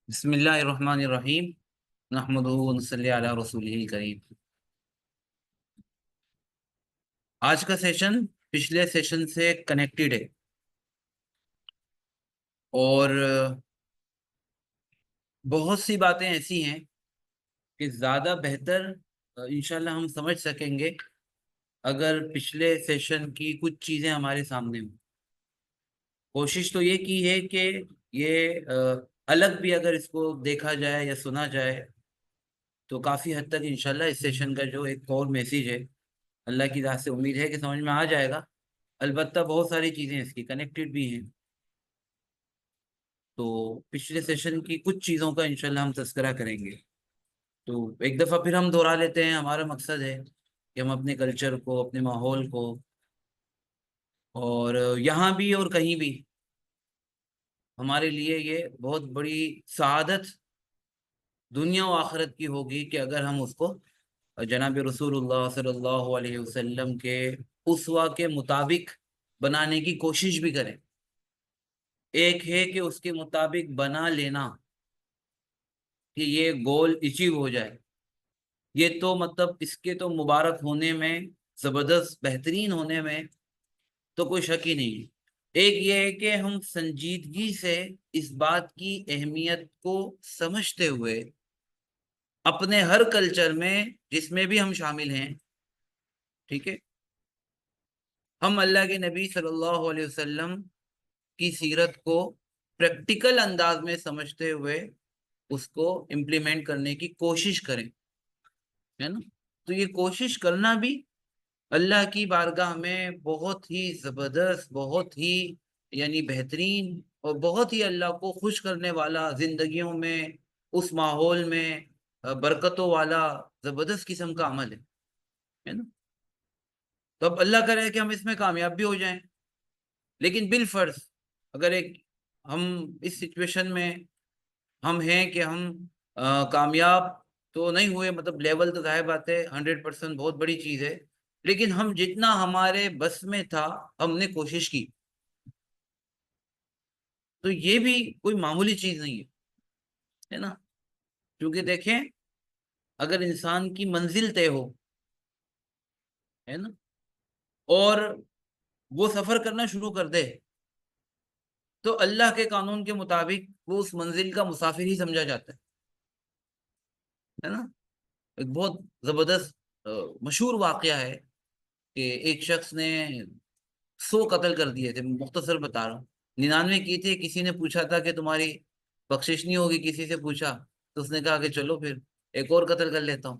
بسم اللہ الرحمن الرحیم نحمدہ ونصلی علی رسولہ الکریم۔ آج کا سیشن پچھلے سیشن سے کنیکٹڈ ہے اور بہت سی باتیں ایسی ہیں کہ زیادہ بہتر انشاءاللہ ہم سمجھ سکیں گے اگر پچھلے سیشن کی کچھ چیزیں ہمارے سامنے ہوں۔ کوشش تو یہ کی ہے کہ یہ الگ بھی اگر اس کو دیکھا جائے یا سنا جائے تو کافی حد تک انشاءاللہ اس سیشن کا جو ایک اور میسیج ہے اللہ کی ذات سے امید ہے کہ سمجھ میں آ جائے گا۔ البتہ بہت ساری چیزیں اس کی کنیکٹڈ بھی ہیں، تو پچھلے سیشن کی کچھ چیزوں کا انشاءاللہ ہم تذکرہ کریں گے۔ تو ایک دفعہ پھر ہم دہرا لیتے ہیں، ہمارا مقصد ہے کہ ہم اپنے کلچر کو، اپنے ماحول کو، اور یہاں بھی اور کہیں بھی ہمارے لیے یہ بہت بڑی سعادت دنیا و آخرت کی ہوگی کہ اگر ہم اس کو جناب رسول اللہ صلی اللہ علیہ وسلم کے اسوہ کے مطابق بنانے کی کوشش بھی کریں۔ ایک ہے کہ اس کے مطابق بنا لینا کہ یہ گول اچیو ہو جائے، یہ تو مطلب اس کے تو مبارک ہونے میں، زبردست بہترین ہونے میں تو کوئی شک ہی نہیں ہے۔ ایک یہ ہے کہ ہم سنجیدگی سے اس بات کی اہمیت کو سمجھتے ہوئے اپنے ہر کلچر میں جس میں بھی ہم شامل ہیں، ٹھیک ہے، ہم اللہ کے نبی صلی اللہ علیہ وسلم کی سیرت کو پریکٹیکل انداز میں سمجھتے ہوئے اس کو امپلیمنٹ کرنے کی کوشش کریں، ہے نا۔ تو یہ کوشش کرنا بھی اللہ کی بارگاہ میں بہت ہی زبردست، بہت ہی یعنی بہترین اور بہت ہی اللہ کو خوش کرنے والا، زندگیوں میں اس ماحول میں برکتوں والا زبردست قسم کا عمل ہے نا۔ تو اب اللہ کرے کہ ہم اس میں کامیاب بھی ہو جائیں، لیکن بالفرض اگر ایک ہم اس سچویشن میں ہم ہیں کہ ہم کامیاب تو نہیں ہوئے، مطلب لیول تو ظاہر بات ہے 100% بہت بڑی چیز ہے، لیکن ہم جتنا ہمارے بس میں تھا ہم نے کوشش کی، تو یہ بھی کوئی معمولی چیز نہیں ہے نا۔ کیونکہ دیکھیں اگر انسان کی منزل طے ہو، ہے نا، اور وہ سفر کرنا شروع کر دے تو اللہ کے قانون کے مطابق وہ اس منزل کا مسافر ہی سمجھا جاتا ہے نا۔ ایک بہت زبردست مشہور واقعہ ہے کہ ایک شخص نے 100 قتل کر دیے تھے، مختصر بتا رہا ہوں، 99 کی تھے۔ کسی نے پوچھا تھا کہ تمہاری بخشش نہیں ہوگی، کسی سے پوچھا تو اس نے کہا کہ چلو پھر ایک اور قتل کر لیتا ہوں۔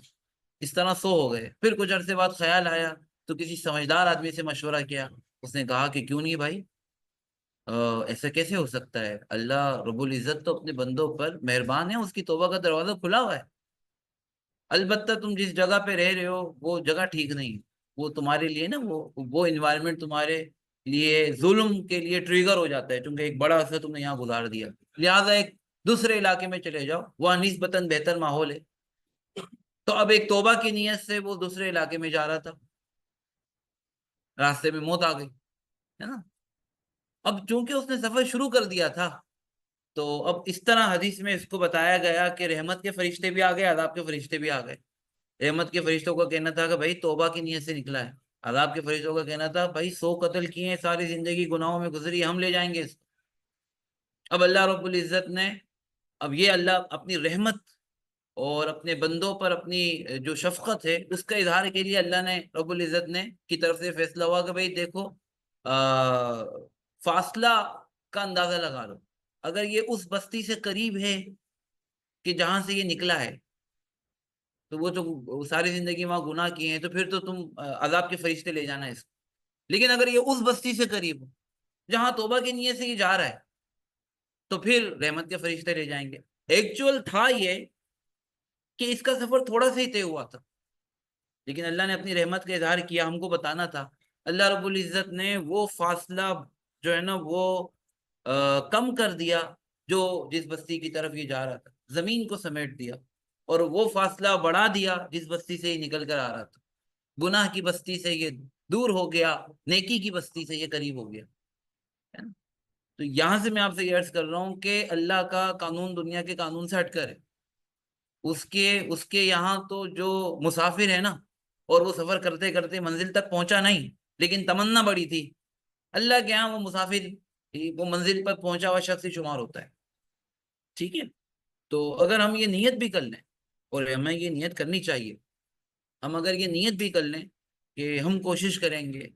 اس طرح 100 ہو گئے۔ پھر کچھ عرصے بعد خیال آیا تو کسی سمجھدار آدمی سے مشورہ کیا، اس نے کہا کہ کیوں نہیں بھائی، ایسا کیسے ہو سکتا ہے، اللہ رب العزت تو اپنے بندوں پر مہربان ہے، اس کی توبہ کا دروازہ کھلا ہوا ہے، البتہ تم جس جگہ پہ رہ رہے ہو وہ جگہ ٹھیک نہیں ہے، وہ تمہارے لیے نا وہ انوائرمنٹ تمہارے لیے ظلم کے لیے ٹریگر ہو جاتا ہے، کیونکہ ایک بڑا عرصہ تم نے یہاں گزار دیا، لہٰذا ایک دوسرے علاقے میں چلے جاؤ، وہاں نسبتاً بہتر ماحول ہے۔ تو اب ایک توبہ کی نیت سے وہ دوسرے علاقے میں جا رہا تھا، راستے میں موت آ گئی، ہے نا۔ اب چونکہ اس نے سفر شروع کر دیا تھا تو اب اس طرح حدیث میں اس کو بتایا گیا کہ رحمت کے فرشتے بھی آ گئے، عذاب کے فرشتے بھی آ گئے۔ رحمت کے فرشتوں کا کہنا تھا کہ بھائی توبہ کی نیت سے نکلا ہے، عذاب کے فرشتوں کا کہنا تھا بھائی 100 قتل کیے ہیں، ساری زندگی گناہوں میں گزری، ہم لے جائیں گے اس کو۔ اب اللہ رب العزت نے، اب یہ اللہ اپنی رحمت اور اپنے بندوں پر اپنی جو شفقت ہے اس کا اظہار کے لیے اللہ نے رب العزت نے کی طرف سے فیصلہ ہوا کہ بھائی دیکھو، فاصلہ کا اندازہ لگا لو، اگر یہ اس بستی سے قریب ہے کہ جہاں سے یہ نکلا ہے تو وہ تو ساری زندگی وہاں گناہ کیے ہیں، تو پھر تو تم عذاب کے فرشتے لے جانا ہے اس کو۔ لیکن اگر یہ اس بستی سے قریب ہو جہاں توبہ کی نیت سے یہ جا رہا ہے تو پھر رحمت کے فرشتے لے جائیں گے۔ ایکچوئل تھا یہ کہ اس کا سفر تھوڑا سا ہی طے ہوا تھا، لیکن اللہ نے اپنی رحمت کا اظہار کیا، ہم کو بتانا تھا۔ اللہ رب العزت نے وہ فاصلہ جو ہے نا وہ کم کر دیا، جو جس بستی کی طرف یہ جا رہا تھا زمین کو سمیٹ دیا، اور وہ فاصلہ بڑھا دیا جس بستی سے یہ نکل کر آ رہا تھا، گناہ کی بستی سے یہ دور ہو گیا، نیکی کی بستی سے یہ قریب ہو گیا، ہے نا۔ تو یہاں سے میں آپ سے یہ عرض کر رہا ہوں کہ اللہ کا قانون دنیا کے قانون سے ہٹ کر ہے. اس کے یہاں تو جو مسافر ہے نا، اور وہ سفر کرتے کرتے منزل تک پہنچا نہیں لیکن تمنا بڑی تھی، اللہ کے یہاں وہ مسافر وہ منزل پر پہنچا ہوا شخص ہی شمار ہوتا ہے. ٹھیک ہے. تو اگر ہم یہ نیت بھی کر لیں، اور ہمیں یہ نیت کرنی چاہیے، ہم اگر یہ نیت بھی کر لیں کہ ہم کوشش کریں گے،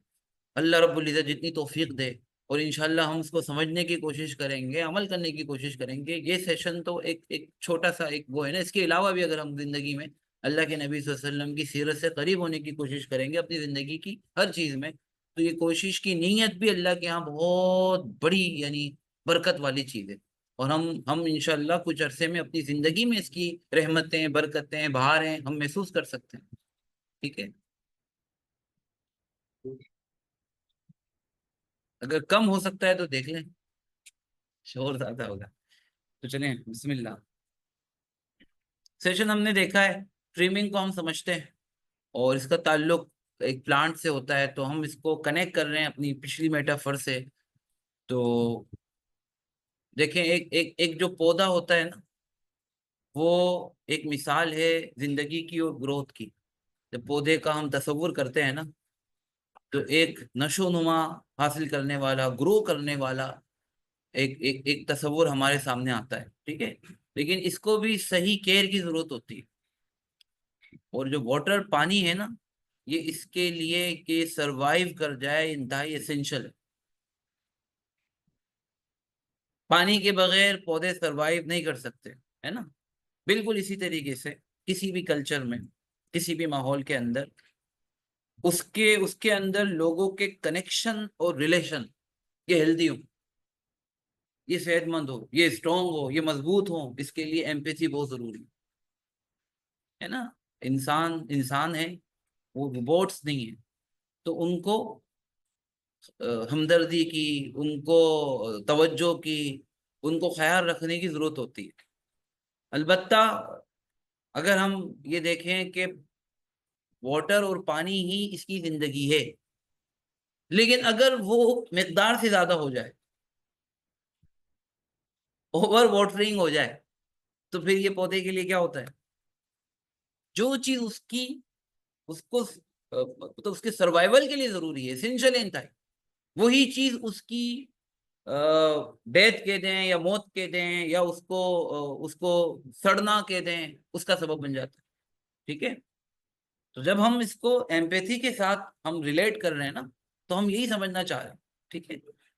اللہ رب العزت جتنی توفیق دے، اور انشاءاللہ ہم اس کو سمجھنے کی کوشش کریں گے، عمل کرنے کی کوشش کریں گے. یہ سیشن تو ایک چھوٹا سا ایک وہ ہے نا، اس کے علاوہ بھی اگر ہم زندگی میں اللہ کے نبی صلی اللہ علیہ وسلم کی سیرت سے قریب ہونے کی کوشش کریں گے اپنی زندگی کی ہر چیز میں، تو یہ کوشش کی نیت بھی اللہ کے ہاں بہت بڑی یعنی برکت والی چیز ہے. اور ہم انشاءاللہ کچھ عرصے میں اپنی زندگی میں اس کی رحمتیں، برکتیں، بہاریں ہم محسوس کر سکتے ہیں. ٹھیک ہے. اگر کم ہو سکتا ہے تو دیکھ لیں، شور زیادہ ہوگا. تو چلیں بسم اللہ. سیشن ہم نے دیکھا ہے، ٹریمنگ کو ہم سمجھتے ہیں اور اس کا تعلق ایک پلانٹ سے ہوتا ہے، تو ہم اس کو کنیکٹ کر رہے ہیں اپنی پچھلی میٹافر سے. تو دیکھیں ایک جو پودا ہوتا ہے نا، وہ ایک مثال ہے زندگی کی اور گروتھ کی. جب پودے کا ہم تصور کرتے ہیں نا، تو ایک نشو نما حاصل کرنے والا، گرو کرنے والا ایک تصور ہمارے سامنے آتا ہے. ٹھیک ہے. لیکن اس کو بھی صحیح کیئر کی ضرورت ہوتی ہے. اور جو واٹر، پانی ہے نا، یہ اس کے لیے کہ سروائیو کر جائے انتہائی اسینشل ہے. پانی کے بغیر پودے سروائیو نہیں کر سکتے، ہے نا. بالکل اسی طریقے سے کسی بھی کلچر میں، کسی بھی ماحول کے اندر، اس کے اندر لوگوں کے کنیکشن اور ریلیشن یہ ہیلدی ہو، یہ صحت مند ہو، یہ اسٹرانگ ہو، یہ مضبوط ہو، اس کے لیے ایمپیتھی بہت ضروری ہے نا. انسان ہے، وہ روبوٹس نہیں ہیں. تو ان کو ہمدردی کی، ان کو توجہ کی، ان کو خیال رکھنے کی ضرورت ہوتی ہے. البتہ اگر ہم یہ دیکھیں کہ واٹر اور پانی ہی اس کی زندگی ہے، لیکن اگر وہ مقدار سے زیادہ ہو جائے، اوور واٹرنگ ہو جائے، تو پھر یہ پودے کے لیے کیا ہوتا ہے؟ جو چیز اس کو تو اس کے سروائیول کے لیے ضروری ہے، اسینشل انتہائی، وہی چیز اس کی ڈیتھ کے دیں یا موت کے دیں یا اس کو سڑنا کے دیں، اس کا سبب بن جاتا ہے. ٹھیک ہے. تو جب ہم اس کو ایمپیتھی کے ساتھ ہم ریلیٹ کر رہے ہیں نا، تو ہم یہی سمجھنا چاہ رہے ہیں. ٹھیک ہے.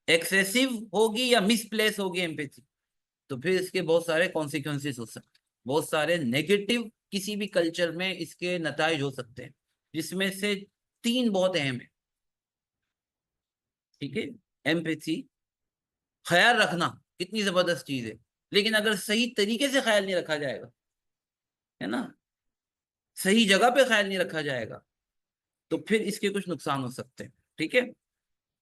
ایکسیسو ہوگی یا مس پلیس ہوگی ایمپیتھی، تو پھر اس کے بہت سارے کانسیکوینسز ہو سکتے ہیں، بہت سارے نیگیٹو کسی بھی کلچر میں اس کے نتائج ہو سکتے ہیں، جس میں سے 3 بہت اہم ہیں. ٹھیک ہے. ایمپیتھی، خیال رکھنا کتنی زبردست چیز ہے، لیکن اگر صحیح طریقے سے خیال نہیں رکھا جائے گا، ہے نا، صحیح جگہ پہ خیال نہیں رکھا جائے گا، تو پھر اس کے کچھ نقصان ہو سکتے ہیں. ٹھیک ہے.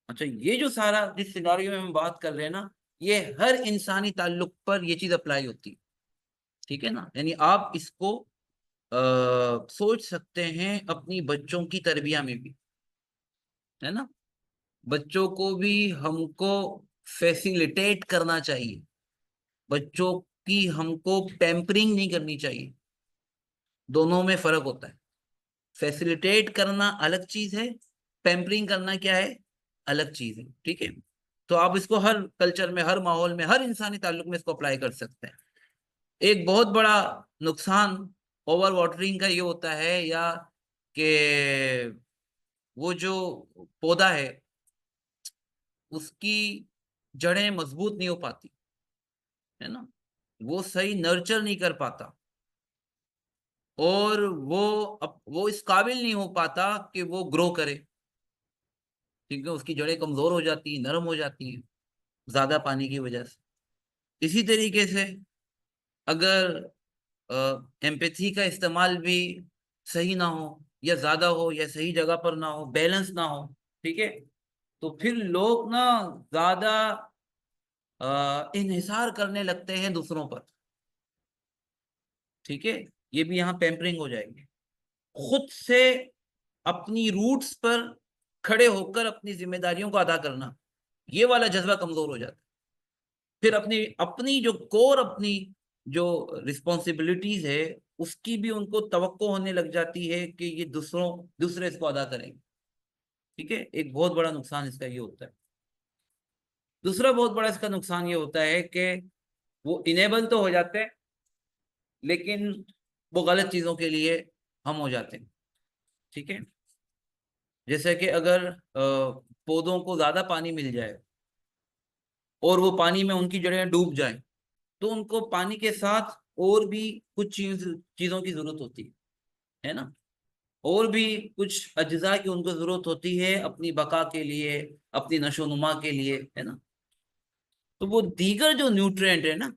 اچھا، یہ جو سارا جس سیناریو میں ہم بات کر رہے ہیں نا، یہ ہر انسانی تعلق پر یہ چیز اپلائی ہوتی ہے. ٹھیک ہے نا. یعنی آپ اس کو سوچ سکتے ہیں اپنی بچوں کی تربیہ میں بھی، ہے نا. بچوں کو بھی ہم کو فیسیلیٹیٹ کرنا چاہیے، بچوں کی ہم کو پیمپرنگ نہیں کرنی چاہیے. دونوں میں فرق ہوتا ہے. فیسیلیٹیٹ کرنا الگ چیز ہے، پیمپرنگ کرنا کیا ہے؟ الگ چیز ہے. ٹھیک ہے. تو آپ اس کو ہر کلچر میں، ہر ماحول میں، ہر انسانی تعلق میں اس کو اپلائی کر سکتے ہیں. ایک بہت بڑا نقصان اوور واٹرنگ کا یہ ہوتا ہے، یا کہ وہ جو پودا ہے اس کی جڑیں مضبوط نہیں ہو پاتی، ہے نا، وہ صحیح نرچر نہیں کر پاتا، اور وہ اس قابل نہیں ہو پاتا کہ وہ گرو کرے، کیونکہ اس کی جڑیں کمزور ہو جاتی ہیں، نرم ہو جاتی ہیں زیادہ پانی کی وجہ سے. اسی طریقے سے اگر ایمپیتھی کا استعمال بھی صحیح نہ ہو، یا زیادہ ہو، یا صحیح جگہ پر نہ ہو، بیلنس نہ ہو، ٹھیک ہے، تو پھر لوگ نا زیادہ انحصار کرنے لگتے ہیں دوسروں پر. ٹھیک ہے. یہ بھی یہاں پیمپرنگ ہو جائے گی. خود سے اپنی روٹس پر کھڑے ہو کر اپنی ذمہ داریوں کو ادا کرنا، یہ والا جذبہ کمزور ہو جاتا ہے. پھر اپنی اپنی جو کور اپنی جو رسپانسبلٹیز ہے اس کی بھی ان کو توقع ہونے لگ جاتی ہے کہ یہ دوسرے اس کو ادا کریں گے. ٹھیک ہے, ایک بہت بڑا نقصان اس کا یہ ہوتا ہے. دوسرا بہت بڑا اس کا نقصان یہ ہوتا ہے کہ وہ انیبل تو ہو جاتے ہیں لیکن وہ غلط چیزوں کے لیے ہم ہو جاتے ہیں. ٹھیک ہے, جیسے کہ اگر پودوں کو زیادہ پانی مل جائے اور وہ پانی میں ان کی جڑیں ڈوب جائیں تو ان کو پانی کے ساتھ اور بھی کچھ چیزوں کی ضرورت ہوتی ہے نا, اور بھی کچھ اجزاء کی ان کو ضرورت ہوتی ہے اپنی بقا کے لیے, اپنی نشو و نما کے لیے, ہے نا. تو وہ دیگر جو نیوٹرینٹ ہے نا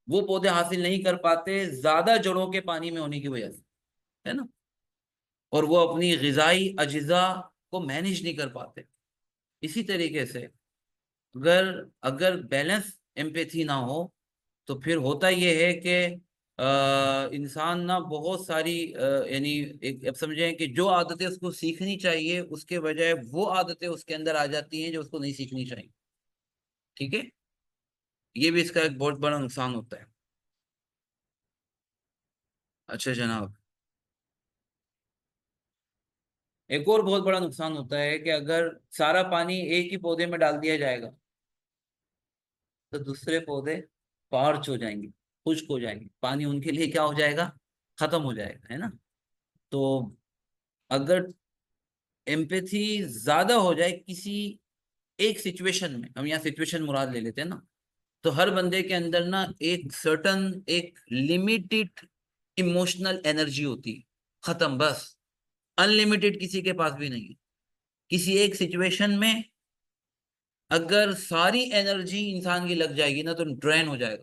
وہ پودے حاصل نہیں کر پاتے زیادہ جڑوں کے پانی میں ہونے کی وجہ سے, ہے نا, اور وہ اپنی غذائی اجزاء کو مینیج نہیں کر پاتے. اسی طریقے سے اگر بیلنس ایمپیتھی نہ ہو تو پھر ہوتا یہ ہے کہ انسان نہ بہت ساری یعنی اب سمجھیں کہ جو عادتیں اس کو سیکھنی چاہیے اس کے بجائے وہ عادتیں اس کے اندر آ جاتی ہیں جو اس کو نہیں سیکھنی چاہیے. ٹھیک ہے, یہ بھی اس کا ایک بہت بڑا نقصان ہوتا ہے. اچھا جناب, ایک اور بہت بڑا نقصان ہوتا ہے کہ اگر سارا پانی ایک ہی پودے میں ڈال دیا جائے گا تو دوسرے پودے پارچ ہو جائیں گے, خشک ہو جائیں گے, پانی ان کے لیے کیا ہو جائے گا, ختم ہو جائے گا, ہے نا. تو اگر ایمپیتھی زیادہ ہو جائے کسی ایک سچویشن میں, ہم یہاں سچویشن مراد لے لیتے ہیں نا, تو ہر بندے کے اندر نا ایک لمیٹڈ ایموشنل انرجی ہوتی ہے, ختم, بس ان لمیٹڈ کسی کے پاس بھی نہیں ہے. کسی ایک سچویشن میں اگر ساری انرجی انسان کی لگ جائے گی نا تو ڈرین ہو جائے گا,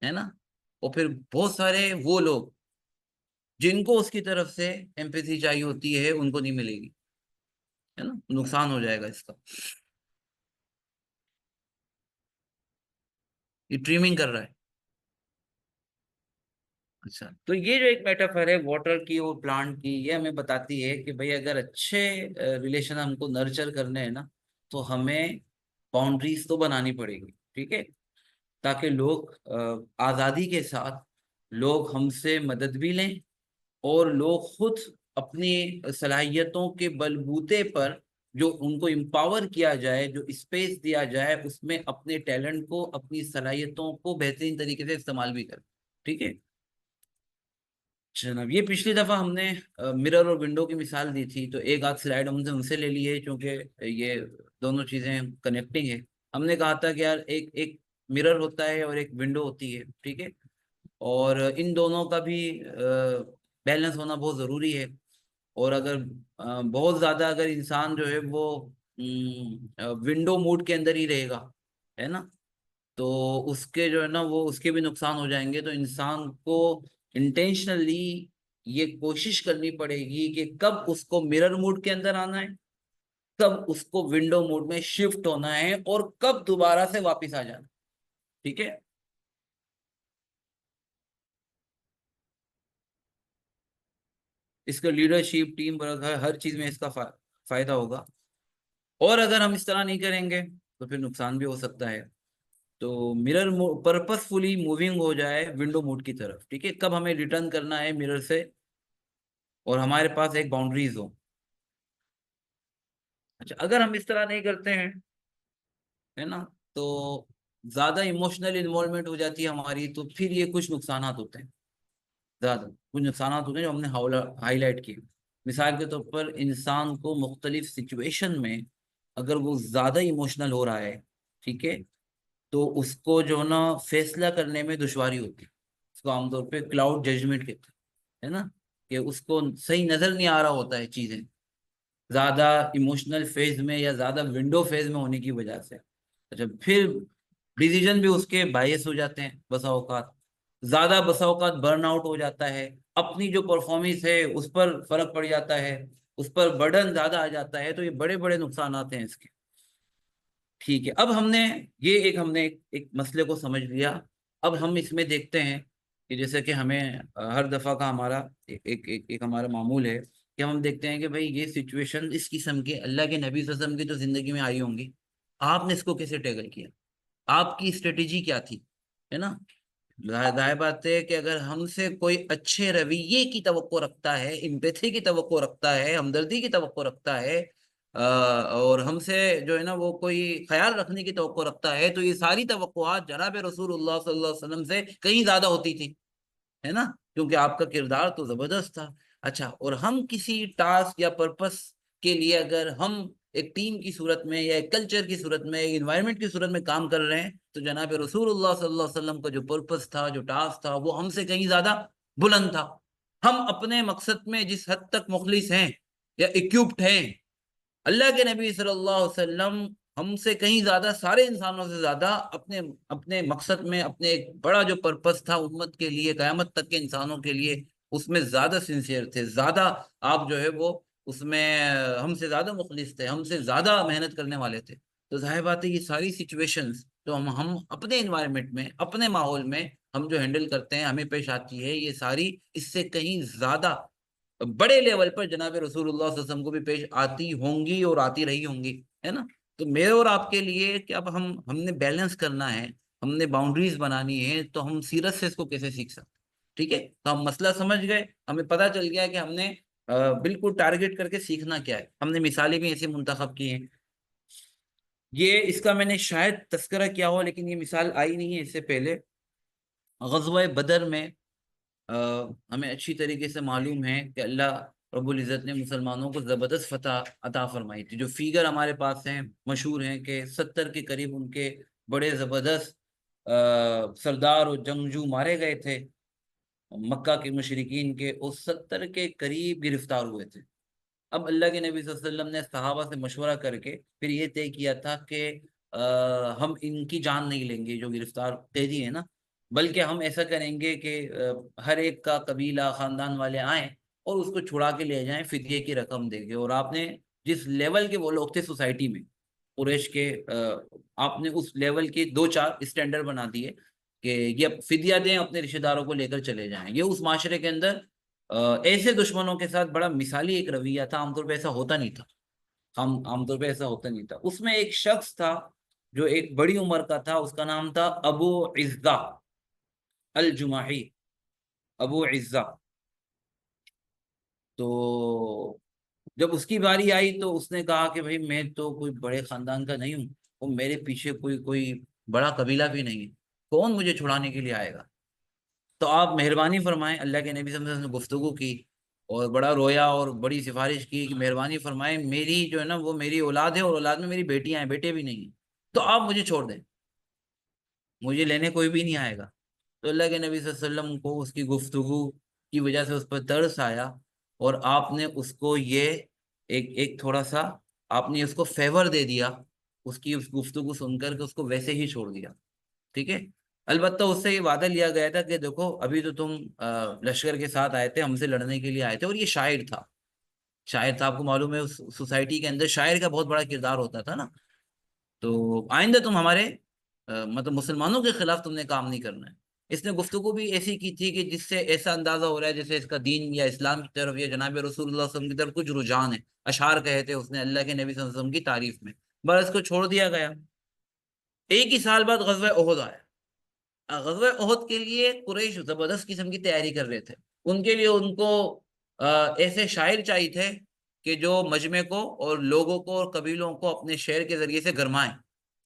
ہے نا. اور پھر بہت سارے وہ لوگ جن کو اس کی طرف سے ایمپیتھی چاہیے ہوتی ہے ان کو نہیں ملے گی, ہے نا, نقصان ہو جائے گا اس کا. یہ ٹریمنگ کر رہا ہے. اچھا, تو یہ جو ایک میٹافر ہے واٹر کی اور پلانٹ کی, یہ ہمیں بتاتی ہے کہ بھئی اگر اچھے ریلیشن ہم کو نرچر کرنے ہیں نا تو ہمیں باؤنڈریز تو بنانی پڑے گی. ٹھیک ہے, تاکہ لوگ آزادی کے ساتھ لوگ ہم سے مدد بھی لیں اور لوگ خود اپنی صلاحیتوں کے بلبوتے پر جو ان کو امپاور کیا جائے, جو اسپیس دیا جائے, اس میں اپنے ٹیلنٹ کو, اپنی صلاحیتوں کو بہترین طریقے سے استعمال بھی کریں. ٹھیک ہے جناب, یہ پچھلی دفعہ ہم نے مرر اور ونڈو کی مثال دی تھی, تو ایک آدھ سلائیڈ ہم نے ان سے لے لی ہے کیونکہ یہ دونوں چیزیں کنیکٹنگ ہے. ہم نے کہا تھا کہ یار ایک مرر ہوتا ہے اور ایک ونڈو ہوتی ہے. ٹھیک ہے, اور ان دونوں کا بھی بیلنس ہونا بہت ضروری ہے. اور اگر بہت زیادہ اگر انسان جو ہے وہ ونڈو موڈ کے اندر ہی رہے گا, ہے نا, تو اس کے جو ہے نا وہ اس کے بھی نقصان ہو جائیں گے. تو انسان کو انٹینشنلی یہ کوشش کرنی پڑے گی کہ کب اس کو مرر موڈ کے اندر آنا ہے, کب اس کو ونڈو موڈ میں شفٹ ہونا ہے, اور کب دوبارہ سے واپس آ جانا. ٹھیک ہے, اس کا لیڈرشپ, ٹیم ورک, ہر چیز میں اس کا فائدہ ہوگا. اور اگر ہم اس طرح نہیں کریں گے تو پھر نقصان بھی ہو سکتا ہے. تو مرر پرپس فلی موونگ ہو جائے ونڈو موڈ کی طرف. ٹھیک ہے, کب ہمیں ریٹرن کرنا ہے مرر سے, اور ہمارے پاس ایک باؤنڈریز ہو. اچھا, اگر ہم اس طرح نہیں کرتے ہیں, ہے نا, تو زیادہ ایموشنل انوالومنٹ ہو جاتی ہے ہماری, تو پھر یہ کچھ نقصانات ہوتے ہیں, زیادہ کچھ نقصانات ہوتے ہیں جو ہم نے ہائی لائٹ کیے. مثال کے طور پر انسان کو مختلف سچویشن میں اگر وہ زیادہ ایموشنل ہو رہا ہے, ٹھیک ہے, تو اس کو جو نا فیصلہ کرنے میں دشواری ہوتی ہے. اس کو عام طور پہ کلاؤڈ ججمنٹ کہتے ہیں, ہے نا, کہ اس کو صحیح نظر نہیں آ رہا ہوتا ہے چیزیں زیادہ ایموشنل فیز میں یا زیادہ ونڈو فیز میں ہونے کی وجہ سے. اچھا, پھر ڈیسیجن بھی اس کے بائیس ہو جاتے ہیں بسا اوقات, زیادہ بسا اوقات برن آؤٹ ہو جاتا ہے, اپنی جو پرفارمنس ہے اس پر فرق پڑ جاتا ہے, اس پر برڈن زیادہ آ جاتا ہے. تو یہ بڑے بڑے نقصانات ہیں اس کے. ٹھیک ہے, اب ہم نے ایک مسئلے کو سمجھ لیا. اب ہم اس میں دیکھتے ہیں کہ جیسے کہ ہمیں ہر دفعہ کا ہمارا ایک ہمارا معمول ہے کہ ہم دیکھتے ہیں کہ بھئی یہ سچویشن اس قسم کے اللہ کے نبی صلی اللہ علیہ وسلم کی تو زندگی میں آئی ہوں گی, آپ نے اس کو کیسے ٹیکل کیا. آپ کی اسٹریٹجی کیا تھی، ہے نا؟ ظاہر بات ہے کہ اگر ہم سے کوئی اچھے رویے کی توقع رکھتا ہے، امپیتھی کی توقع رکھتا ہے، ہمدردی کی توقع رکھتا ہے، اور ہم سے جو ہے نا وہ کوئی خیال رکھنے کی توقع رکھتا ہے، تو یہ ساری توقعات جناب رسول اللہ صلی اللہ علیہ وسلم سے کہیں زیادہ ہوتی تھی، ہے نا؟ کیونکہ آپ کا کردار تو زبردست تھا۔ اچھا، اور ہم کسی ٹاسک یا پرپس کے لیے اگر ہم ایک ٹیم کی صورت میں یا ایک کلچر کی صورت میں، ایک انوائرمنٹ کی صورت میں کام کر رہے ہیں، تو جناب رسول اللہ صلی اللہ علیہ وسلم کا جو پرپس تھا، جو ٹاسک تھا، وہ ہم سے کہیں زیادہ بلند تھا۔ ہم اپنے مقصد میں جس حد تک مخلص ہیں یا اکوپڈ ہیں، اللہ کے نبی صلی اللہ علیہ وسلم ہم سے کہیں زیادہ، سارے انسانوں سے زیادہ اپنے اپنے مقصد میں، اپنے ایک بڑا جو پرپس تھا امت کے لیے، قیامت تک کے انسانوں کے لیے، اس میں زیادہ سنسیئر تھے، زیادہ آپ جو ہے وہ اس میں ہم سے زیادہ مخلص تھے، ہم سے زیادہ محنت کرنے والے تھے۔ تو ظاہر بات ہے یہ ساری سچویشنز جو ہم اپنے انوائرمنٹ میں، اپنے ماحول میں ہم جو ہینڈل کرتے ہیں، ہمیں پیش آتی ہے، یہ ساری اس سے کہیں زیادہ بڑے لیول پر جناب رسول اللہ صلی اللہ علیہ وسلم کو بھی پیش آتی ہوں گی اور آتی رہی ہوں گی، ہے نا؟ تو میرے اور آپ کے لیے کہ اب ہم نے بیلنس کرنا ہے، ہم نے باؤنڈریز بنانی ہے، تو ہم سیرت سے اس کو کیسے سیکھ سکتے؟ ٹھیک ہے، تو ہم مسئلہ سمجھ گئے، ہمیں پتہ چل گیا کہ ہم نے بالکل ٹارگٹ کر کے سیکھنا کیا ہے، ہم نے مثالیں بھی ایسی منتخب کی ہیں۔ یہ اس کا میں نے شاید تذکرہ کیا ہو، لیکن یہ مثال آئی نہیں ہے اس سے پہلے۔ غزوہ بدر میں ہمیں اچھی طریقے سے معلوم ہے کہ اللہ رب العزت نے مسلمانوں کو زبردست فتح عطا فرمائی تھی۔ جو فیگر ہمارے پاس ہیں، مشہور ہیں کہ 70 کے قریب ان کے بڑے زبردست سردار اور جنگجو مارے گئے تھے مکہ کے مشرکین کے، اور 70 کے قریب گرفتار ہوئے تھے۔ اب اللہ کے نبی صلی اللہ علیہ وسلم نے صحابہ سے مشورہ کر کے پھر یہ طے کیا تھا کہ ہم ان کی جان نہیں لیں گے جو گرفتار قیدی ہیں نا، بلکہ ہم ایسا کریں گے کہ ہر ایک کا قبیلہ، خاندان والے آئیں اور اس کو چھڑا کے لے جائیں، فدیے کی رقم دیں گے۔ اور آپ نے جس لیول کے وہ لوگ تھے سوسائٹی میں قریش کے، آپ نے اس لیول کے 2-4 اسٹینڈرڈ بنا دیے کہ یہ فدیہ دیں، اپنے رشتہ داروں کو لے کر چلے جائیں۔ یہ اس معاشرے کے اندر ایسے دشمنوں کے ساتھ بڑا مثالی ایک رویہ تھا، عام طور پہ ایسا ہوتا نہیں تھا، عام طور پہ ایسا ہوتا نہیں تھا۔ اس میں ایک شخص تھا جو ایک بڑی عمر کا تھا، اس کا نام تھا ابو عزہ الجماحی، ابو عزہ۔ تو جب اس کی باری آئی تو اس نے کہا کہ بھائی میں تو کوئی بڑے خاندان کا نہیں ہوں، اور میرے پیچھے کوئی بڑا قبیلہ بھی نہیں ہے، کون مجھے چھڑانے کے لیے آئے گا؟ تو آپ مہربانی فرمائیں۔ اللہ کے نبی صلی اللہ علیہ وسلم نے گفتگو کی اور بڑا رویا اور بڑی سفارش کی کہ مہربانی فرمائیں، میری جو ہے نا وہ میری اولاد ہے، اور اولاد میں میری بیٹیاں ہیں، بیٹے بھی نہیں ہیں، تو آپ مجھے چھوڑ دیں، مجھے لینے کوئی بھی نہیں آئے گا۔ تو اللہ کے نبی صلی اللہ علیہ وسلم کو اس کی گفتگو کی وجہ سے اس پر ترس آیا، اور آپ نے اس کو یہ ایک تھوڑا سا آپ نے اس کو فیور دے دیا، اس کی اس گفتگو سن کر کے اس کو ویسے ہی چھوڑ دیا، ٹھیک ہے؟ البتہ اس سے یہ وعدہ لیا گیا تھا کہ دیکھو ابھی تو تم لشکر کے ساتھ آئے تھے، ہم سے لڑنے کے لیے آئے تھے، اور یہ شاعر تھا، شاعر تھا، آپ کو معلوم ہے اس سوسائٹی کے اندر شاعر کا بہت بڑا کردار ہوتا تھا نا۔ تو آئندہ تم ہمارے مطلب مسلمانوں کے خلاف تم نے کام نہیں کرنا ہے۔ اس نے گفتگو بھی ایسی کی تھی کہ جس سے ایسا اندازہ ہو رہا ہے جیسے اس کا دین یا اسلام کی طرف یا جناب رسول اللہ صلی اللہ علیہ وسلم کی طرف کچھ رجحان ہے۔ اشعار کہے تھے اس نے اللہ کے نبی صلی اللہ علیہ وسلم کی تعریف میں، بس اس کو چھوڑ دیا گیا۔ ایک ہی سال بعد غزوہ احد آیا۔ غزوہ احد کے لیے قریش زبردست قسم کی تیاری کر رہے تھے، ان کے لیے ان کو ایسے شاعر چاہیے تھے کہ جو مجمع کو اور لوگوں کو اور قبیلوں کو اپنے شعر کے ذریعے سے گرمائیں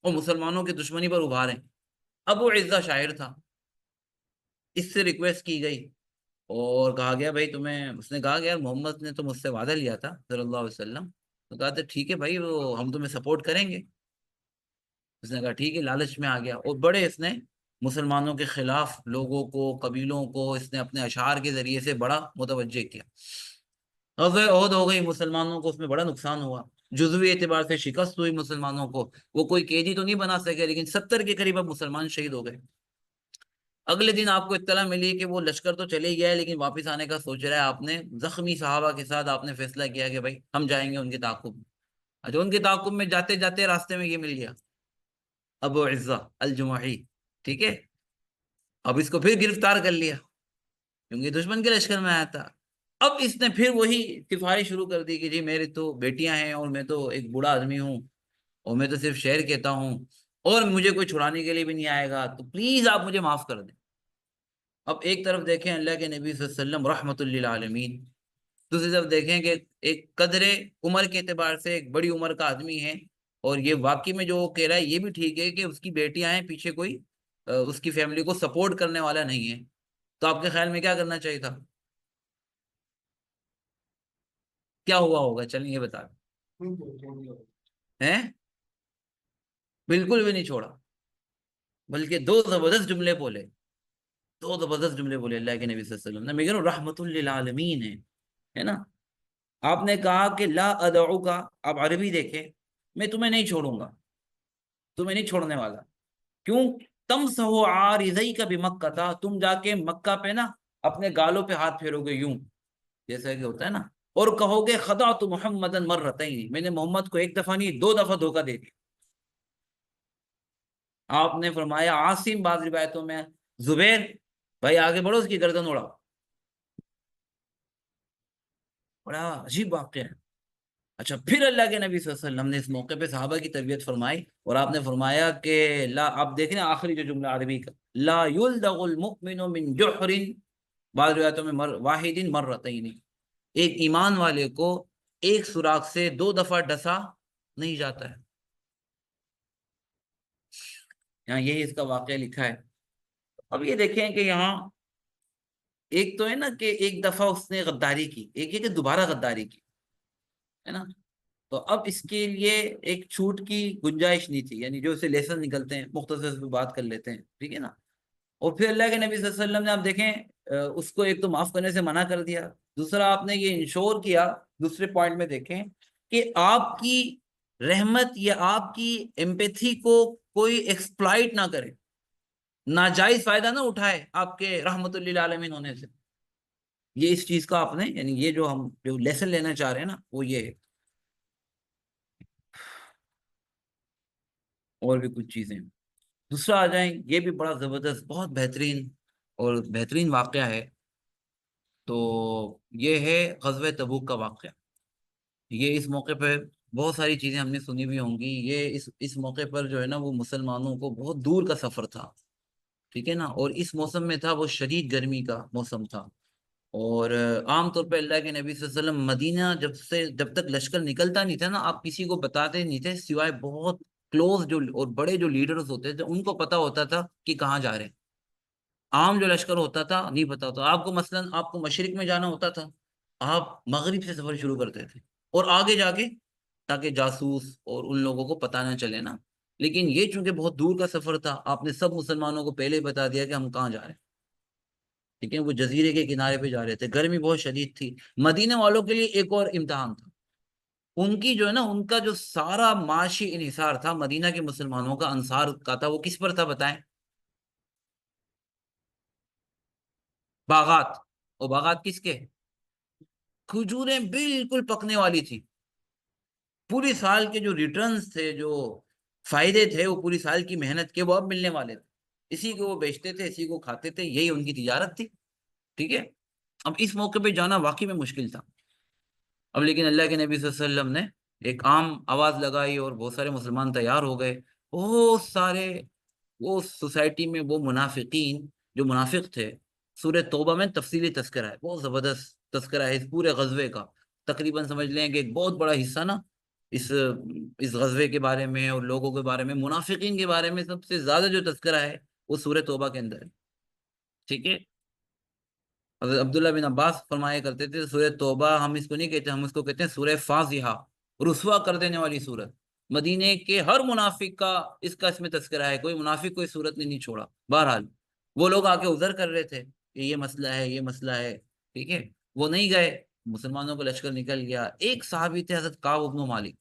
اور مسلمانوں کی دشمنی پر ابھاریں۔ ابو عزہ شاعر تھا، اس سے ریکویسٹ کی گئی اور کہا گیا بھائی تمہیں، اس نے کہا کہ یار محمد نے تو مجھ سے وعدہ لیا تھا صلی اللہ علیہ وسلم، تو کہا تھا ٹھیک ہے بھائی، وہ ہم تمہیں سپورٹ کریں گے۔ اس نے کہا ٹھیک ہے، لالچ میں آ گیا اور بڑے اس نے مسلمانوں کے خلاف لوگوں کو، قبیلوں کو اس نے اپنے اشعار کے ذریعے سے بڑا متوجہ کیا۔ غزوہ احد ہو گئی، مسلمانوں کو اس میں بڑا نقصان ہوا، جزوی اعتبار سے شکست ہوئی مسلمانوں کو، وہ کوئی قیدی تو نہیں بنا سکے، لیکن 70 کے قریب اب مسلمان شہید ہو گئے۔ اگلے دن آپ کو اطلاع ملی کہ وہ لشکر تو چلے گیا ہے لیکن واپس آنے کا سوچ رہا ہے۔ آپ نے زخمی صحابہ کے ساتھ آپ نے فیصلہ کیا کہ بھائی ہم جائیں گے ان کے تعاقب میں۔ اچھا، ان کے تعاقب میں جاتے جاتے راستے میں یہ مل گیا، ابو عزہ الجمحی، ٹھیک ہے؟ اب اس کو پھر گرفتار کر لیا کیونکہ دشمن کے لشکر میں آیا تھا۔ اب اس نے پھر وہی سفارش شروع کر دی کہ جی میری تو بیٹیاں ہیں اور میں تو ایک بوڑھا آدمی ہوں اور میں تو صرف شعر کہتا ہوں، اور مجھے کوئی چھڑانے کے لیے بھی نہیں آئے گا، تو پلیز آپ مجھے معاف کر دیں۔ اب ایک طرف دیکھیں اللہ کے نبی صلی اللہ علیہ وسلم رحمت للعالمین، دوسری طرف دیکھیں کہ ایک قدر عمر کے اعتبار سے ایک بڑی عمر کا آدمی ہے، اور یہ واقعی میں جو وہ کہہ رہا ہے یہ بھی ٹھیک ہے کہ اس کی بیٹیاں ہیں، پیچھے کوئی اس کی فیملی کو سپورٹ کرنے والا نہیں ہے، تو آپ کے خیال میں کیا کرنا چاہیے تھا؟ کیا ہوا ہوگا؟ چلیں یہ بتا ہیں۔ بالکل بھی نہیں چھوڑا، بلکہ دو زبردست جملے بولے، دو زبردست جملے بولے اللہ کے نبی صلی اللہ علیہ وسلم نے، میں کہہ رہا ہوں رحمت للعالمین ہے نا۔ آپ نے کہا کہ لا ادعو کا، آپ عربی دیکھیں، میں تمہیں نہیں چھوڑوں گا، تمہیں نہیں چھوڑنے والا۔ کیوں؟ تم سہو عارضی کا بھی مکہ تھا، تم جا کے مکہ پہ نا اپنے گالوں پہ ہاتھ پھیرو گے یوں، جیسا کہ ہوتا ہے نا، اور کہو گے خدعت محمدا مرتین، میں نے محمد کو ایک دفعہ نہیں 2 دفعہ دھوکہ دے دیا۔ آپ نے فرمایا عاصم، بعض روایتوں میں زبیر، بھائی آگے بڑھو، اس کی گردن اڑاؤ۔ بڑا عجیب واقعہ ہے۔ اچھا، پھر اللہ کے نبی صلی اللہ علیہ وسلم نے اس موقع پہ صحابہ کی تربیت فرمائی، اور آپ نے فرمایا کہ لا، آپ دیکھیں نا آخری جو جملہ عربی کا، لا یلدغ المؤمن من جحر، بعض روایتوں میں واحد مرتین، ایک ایمان والے کو ایک سوراخ سے 2 دفعہ ڈسا نہیں جاتا ہے۔ یہاں یہی اس کا واقعہ لکھا ہے۔ اب یہ دیکھیں کہ یہاں ایک تو ہے نا کہ ایک دفعہ اس نے غداری کی، ایک ہے کہ دوبارہ غداری کی، ہے نا۔ تو اب اس کے لیے ایک چھوٹ کی گنجائش نہیں تھی، یعنی جو اسے لیسن نکلتے ہیں مختصر سے بات کر لیتے ہیں، ٹھیک ہے نا۔ اور پھر اللہ کے نبی صلی اللہ علیہ وسلم نے، آپ دیکھیں، اس کو ایک تو معاف کرنے سے منع کر دیا، دوسرا آپ نے یہ انشور کیا، دوسرے پوائنٹ میں دیکھیں کہ آپ کی رحمت یا آپ کی ایمپیتھی کو کوئی ایکسپلائٹ نہ کرے، ناجائز فائدہ نہ اٹھائے آپ کے رحمت للعالمین ہونے سے۔ یہ اس چیز کا آپ نے، یعنی یہ جو ہم جو لیسن لینا چاہ رہے ہیں نا وہ یہ ہے۔ اور بھی کچھ چیزیں دوسرا آ جائیں، یہ بھی بڑا زبردست، بہت بہترین اور بہترین واقعہ ہے، تو یہ ہے غزوہ تبوک کا واقعہ۔ یہ اس موقع پہ بہت ساری چیزیں ہم نے سنی ہوئی ہوں گی، یہ اس موقع پر جو ہے نا وہ مسلمانوں کو بہت دور کا سفر تھا، ٹھیک ہے نا، اور اس موسم میں تھا، وہ شدید گرمی کا موسم تھا، اور عام طور پہ اللہ کے نبی صلی اللہ علیہ وسلم مدینہ جب تک لشکر نکلتا نہیں تھا نا، آپ کسی کو بتاتے نہیں تھے، سوائے بہت کلوز جو اور بڑے جو لیڈرز ہوتے تھے ان کو پتا ہوتا تھا کہ کہاں جا رہے ہیں۔ عام جو لشکر ہوتا تھا نہیں پتا ہوتا آپ کو، مثلا آپ کو مشرق میں جانا ہوتا تھا، آپ مغرب سے سفر شروع کرتے تھے اور آگے جا کے، تاکہ جاسوس اور ان لوگوں کو پتہ نہ چلے نا۔ لیکن یہ چونکہ بہت دور کا سفر تھا، آپ نے سب مسلمانوں کو پہلے ہی بتا دیا کہ ہم کہاں جا رہے ہیں، ٹھیک ہے۔ وہ جزیرے کے کنارے پہ جا رہے تھے، گرمی بہت شدید تھی۔ مدینہ والوں کے لیے ایک اور امتحان تھا، ان کی جو ہے نا، ان کا جو سارا معاشی انحصار تھا مدینہ کے مسلمانوں کا، انصار کا تھا، وہ کس پر تھا بتائیں؟ باغات۔ اور باغات کس کے؟ کھجوریں بالکل پکنے والی تھی، پوری سال کے جو ریٹرنز تھے، جو فائدے تھے، وہ پوری سال کی محنت کے وہ اب ملنے والے تھے، اسی کو وہ بیچتے تھے، اسی کو کھاتے تھے، یہی ان کی تجارت تھی، ٹھیک ہے۔ اب اس موقع پہ جانا واقعی میں مشکل تھا، اب لیکن اللہ کے نبی صلی اللہ علیہ وسلم نے ایک عام آواز لگائی اور بہت سارے مسلمان تیار ہو گئے، بہت سارے، وہ سوسائٹی میں وہ منافقین جو منافق تھے، سورہ توبہ میں تفصیلی تذکرہ ہے، بہت زبردست تذکرہ ہے اس پورے غزوے کا، تقریباً سمجھ لیں کہ ایک بہت بڑا حصہ نا اس اس غزوے کے بارے میں اور لوگوں کے بارے میں، منافقین کے بارے میں سب سے زیادہ جو تذکرہ ہے وہ سورہ توبہ کے اندر ہے، ٹھیک ہے۔ حضرت عبداللہ بن عباس فرمایا کرتے تھے سورہ توبہ ہم اس کو نہیں کہتے، ہم اس کو کہتے ہیں سورہ فاضحہ، رسوا کر دینے والی سورت، مدینے کے ہر منافق کا اس میں تذکرہ ہے، کوئی منافق کوئی صورت نے نہیں چھوڑا۔ بہرحال وہ لوگ آ کے عذر کر رہے تھے کہ یہ مسئلہ ہے، یہ مسئلہ ہے، ٹھیک ہے، وہ نہیں گئے، مسلمانوں کو لشکر نکل گیا۔ ایک صحابی تھے حضرت کعب بن مالک،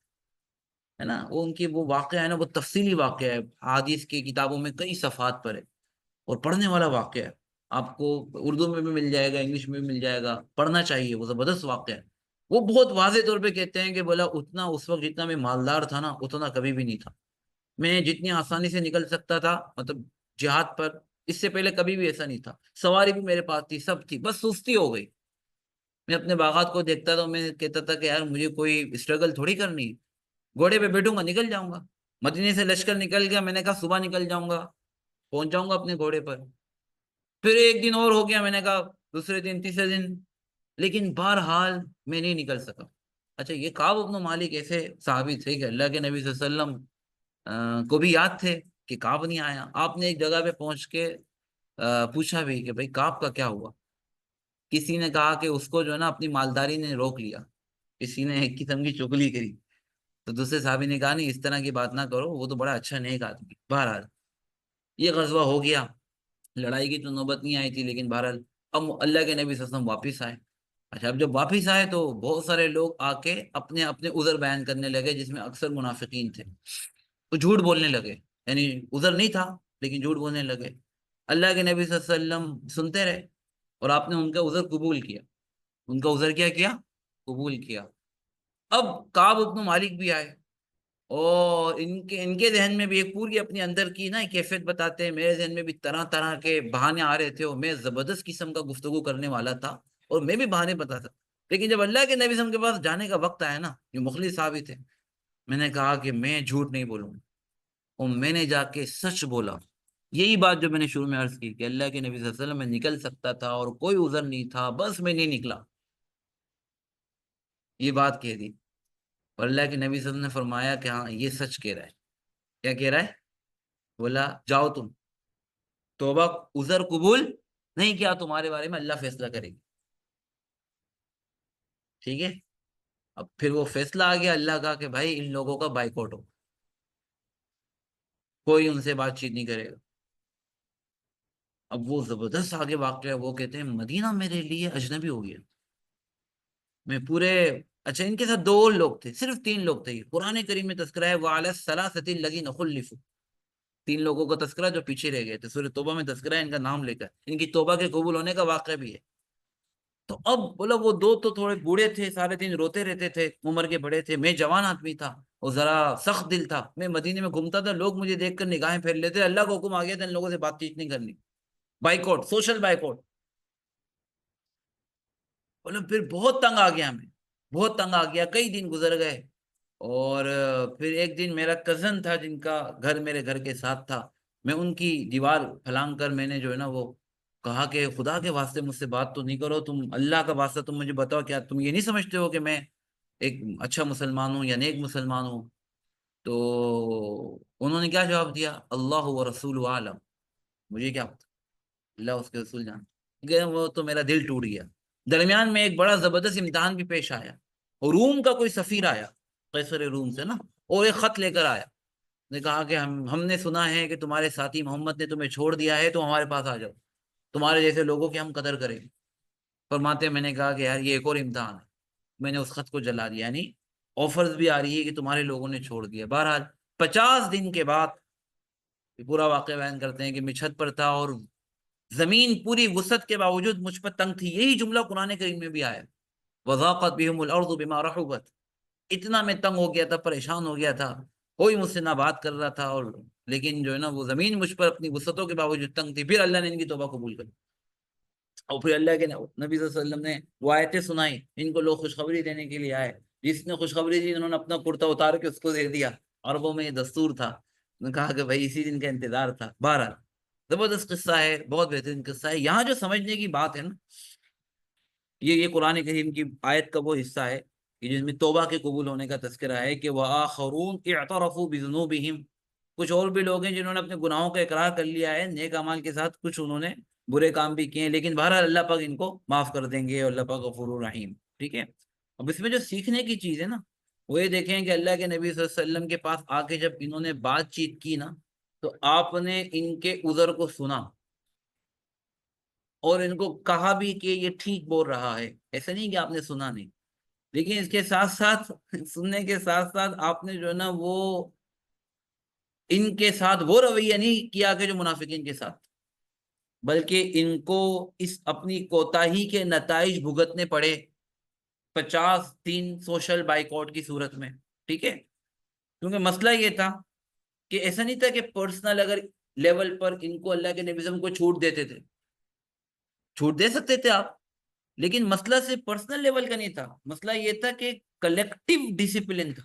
ہے نا، وہ ان کی وہ واقعہ ہے نا، وہ تفصیلی واقعہ ہے، حدیث کی کتابوں میں کئی صفحات پر ہے، اور پڑھنے والا واقعہ ہے، آپ کو اردو میں بھی مل جائے گا، انگلش میں بھی مل جائے گا، پڑھنا چاہیے، وہ زبردست واقعہ ہے۔ وہ بہت واضح طور پہ کہتے ہیں کہ بولا اتنا اس وقت جتنا میں مالدار تھا نا، اتنا کبھی بھی نہیں تھا، میں جتنی آسانی سے نکل سکتا تھا، مطلب جہاد پر، اس سے پہلے کبھی بھی ایسا نہیں تھا، سواری بھی میرے پاس تھی، سب تھی، بس سستی ہو گئی۔ میں اپنے باغات کو دیکھتا تھا، میں کہتا تھا کہ یار مجھے کوئی اسٹرگل تھوڑی کرنی ہے، گھوڑے پہ بیٹھوں گا نکل جاؤں گا، مدینے سے لشکر نکل گیا، میں نے کہا صبح نکل جاؤں گا، پہنچ جاؤں گا اپنے گھوڑے پر. پھر ایک دن اور ہو گیا، میں نے کہا دوسرے دن، تیسرے دن، لیکن بہرحال میں نہیں نکل سکا. اچھا، یہ کعب بن مالک ایسے صحابی تھے کہ اللہ کے نبی صلی اللہ علیہ وسلم کو بھی یاد تھے کہ کعب نہیں آیا. آپ نے ایک جگہ پہ پہنچ کے پوچھا بھی کہ بھائی کعب کا کیا ہوا. کسی نے کہا کہ اس کو جو ہے نا اپنی مالداری نے روک لیا، کسی نے ایک قسم کی چغلی کری. تو دوسرے صحابی نے کہا نہیں، اس طرح کی بات نہ کرو، وہ تو بڑا اچھا نیک آدمی. بہرحال یہ غزوہ ہو گیا، لڑائی کی تو نوبت نہیں آئی تھی، لیکن بہرحال اب اللہ کے نبی صلی اللہ علیہ وسلم واپس آئے. اچھا، اب جب واپس آئے تو بہت سارے لوگ آ کے اپنے اپنے عذر بیان کرنے لگے، جس میں اکثر منافقین تھے. وہ جھوٹ بولنے لگے، یعنی عذر نہیں تھا لیکن جھوٹ بولنے لگے. اللہ کے نبی صلی اللہ علیہ وسلم سنتے رہے، اور آپ نے ان کا عذر قبول کیا. ان کا عذر کیا کیا؟ قبول کیا. اب کعب بن مالک بھی آئے، اور ان کے ذہن میں بھی ایک پوری اپنی اندر کی نا ایک کیفیت بتاتے ہیں. میرے ذہن میں بھی طرح طرح کے بہانے آ رہے تھے، اور میں زبردست قسم کا گفتگو کرنے والا تھا، اور میں بھی بہانے بتاتا تھا. لیکن جب اللہ کے نبی صلی اللہ علیہ وسلم کے پاس جانے کا وقت آیا نا، جو مخلص صحابی تھے، میں نے کہا کہ میں جھوٹ نہیں بولوں گا، اور میں نے جا کے سچ بولا. یہی بات جو میں نے شروع میں عرض کی کہ اللہ کے نبی صلی اللہ علیہ وسلم میں نکل سکتا تھا اور کوئی عذر نہیں تھا، بس میں نہیں نکلا. یہ بات کہہ دی، اور اللہ کے نبی صلی اللہ علیہ وسلم نے فرمایا کہ ہاں یہ سچ کہہ رہا ہے. کیا کہہ رہا ہے؟ بولا جاؤ تم، توبہ، عذر قبول نہیں کیا، تمہارے بارے میں اللہ فیصلہ کرے گی. ٹھیک ہے. اب پھر وہ فیصلہ آ گیا اللہ کا کہ بھائی ان لوگوں کا بائیکاٹ ہو، کوئی ان سے بات چیت نہیں کرے گا. اب وہ زبردست آگے واقعہ ہے، وہ کہتے ہیں مدینہ میرے لیے اجنبی ہو گیا. میں پورے، اچھا ان کے ساتھ دو اور لوگ تھے، صرف تین لوگ تھے. قرآن کریم میں تذکرہ ہے وَعَلَى الثَّلَاثَةِ الَّذِينَ خُلِّفُوا، تین لوگوں کا تذکرہ جو پیچھے رہ گئے تھے. سورہ توبہ میں تذکرہ ہے ان کا نام لے کر، ان کی توبہ کے قبول ہونے کا واقعہ بھی ہے. تو اب بولا وہ دو تو تھوڑے بوڑھے تھے، سارے دن روتے رہتے تھے، عمر کے بڑے تھے. میں جوان آدمی تھا اور ذرا سخت دل تھا. میں مدینے میں گھومتا تھا، لوگ مجھے دیکھ کر نگاہیں پھیر لیتے. اللہ کا حکم آ گیا تھا ان لوگوں سے بات چیت نہیں کرنی، بائیکاٹ، سوشل بائیکاٹ. بولا پھر بہت تنگ آ گیا، میں بہت تنگ آ گیا. کئی دن گزر گئے، اور پھر ایک دن میرا کزن تھا جن کا گھر میرے گھر کے ساتھ تھا. میں ان کی دیوار پھلانگ کر میں نے جو ہے نا وہ کہا کہ خدا کے واسطے مجھ سے بات تو نہیں کرو، تم اللہ کا واسطہ تم مجھے بتاؤ، کیا تم یہ نہیں سمجھتے ہو کہ میں ایک اچھا مسلمان ہوں یا نیک مسلمان ہوں؟ تو انہوں نے کیا جواب دیا؟ اللہ و رسول عالم، مجھے کیا پتا، اللہ اس کے رسول جان. وہ تو میرا دل ٹوٹ گیا. درمیان میں ایک بڑا زبردست امتحان بھی پیش آیا، اور روم کا کوئی سفیر آیا، قیصر روم سے نا، اور ایک خط لے کر آیا. نے کہا کہ ہم نے سنا ہے کہ تمہارے ساتھی محمد نے تمہیں چھوڑ دیا ہے، تو ہمارے پاس آ جاؤ، تمہارے جیسے لوگوں کی ہم قدر کریں. فرماتے ہیں میں نے کہا کہ یار یہ ایک اور امتحان ہے. میں نے اس خط کو جلا دیا، یعنی آفرز بھی آ رہی ہے کہ تمہارے لوگوں نے چھوڑ دیا. بہرحال 50 دن کے بعد پورا واقعہ بیان کرتے ہیں کہ میں چھت پر تھا، اور زمین پوری وسعت کے باوجود مجھ پر تنگ تھی. یہی جملہ قرآن کریم میں بھی آیا، وَضَاقَتْ بِهِمُ الْأَرْضُ بِمَا رَحُبَتْ. اتنا میں تنگ ہو گیا تھا، پریشان ہو گیا تھا، کوئی مجھ سے نہ بات کر رہا تھا، اور لیکن جو ہے نا وہ زمین مجھ پر اپنی وسعتوں کے باوجود تنگ تھی. پھر اللہ نے ان کی توبہ قبول کر، اور پھر اللہ کے نبی صلی اللہ علیہ وسلم نے وہ آیتیں سنائی. ان کو لوگ خوشخبری دینے کے لیے آئے، جس نے خوشخبری دی انہوں نے اپنا کرتا اتار کے اس کو دے دیا. عربوں میں یہ دستور تھا. نے کہا کہ بھائی اسی دن کا انتظار تھا. بہرحال زبردست قصہ ہے، بہت بہترین قصہ ہے. یہاں جو سمجھنے کی بات ہے نا، یہ قرآن کریم کی آیت کا وہ حصہ ہے کہ جس میں توبہ کے قبول ہونے کا تذکرہ ہے کہ وَآخَرُونَ اعْتَرَفُوا بِذُنُوبِهِمْ. کچھ اور بھی لوگ ہیں جنہوں نے اپنے گناہوں کا اقرار کر لیا ہے نیک اعمال کے ساتھ، کچھ انہوں نے برے کام بھی کیے ہیں، لیکن بہرحال اللہ پاک ان کو معاف کر دیں گے، اور اللہ پاک غفور الرحیم. ٹھیک ہے. اب اس میں جو سیکھنے کی چیز ہے نا، وہ یہ دیکھیں کہ اللہ کے نبی صلی اللہ علیہ وسلم کے پاس آ کے جب انہوں نے بات چیت کی نا، تو آپ نے ان کے عذر کو سنا، اور ان کو کہا بھی کہ یہ ٹھیک بول رہا ہے. ایسا نہیں کہ آپ نے سنا نہیں، لیکن اس کے ساتھ ساتھ سننے کے ساتھ ساتھ آپ نے جو ہے نا وہ ان کے ساتھ وہ رویہ نہیں کیا کہ جو منافقین کے ساتھ، بلکہ ان کو اس اپنی کوتاہی کے نتائج بھگتنے پڑے 50 دن سوشل بائیکاٹ کی صورت میں. ٹھیک ہے. کیونکہ مسئلہ یہ تھا کہ ایسا نہیں تھا کہ پرسنل اگر لیول پر ان کو اللہ کے نبی صلی اللہ علیہ وسلم کو چھوٹ دیتے تھے، چھوٹ دے سکتے تھے آپ، لیکن مسئلہ صرف پرسنل لیول کا نہیں تھا. مسئلہ یہ تھا کہ کلیکٹیو ڈسپلن تھا.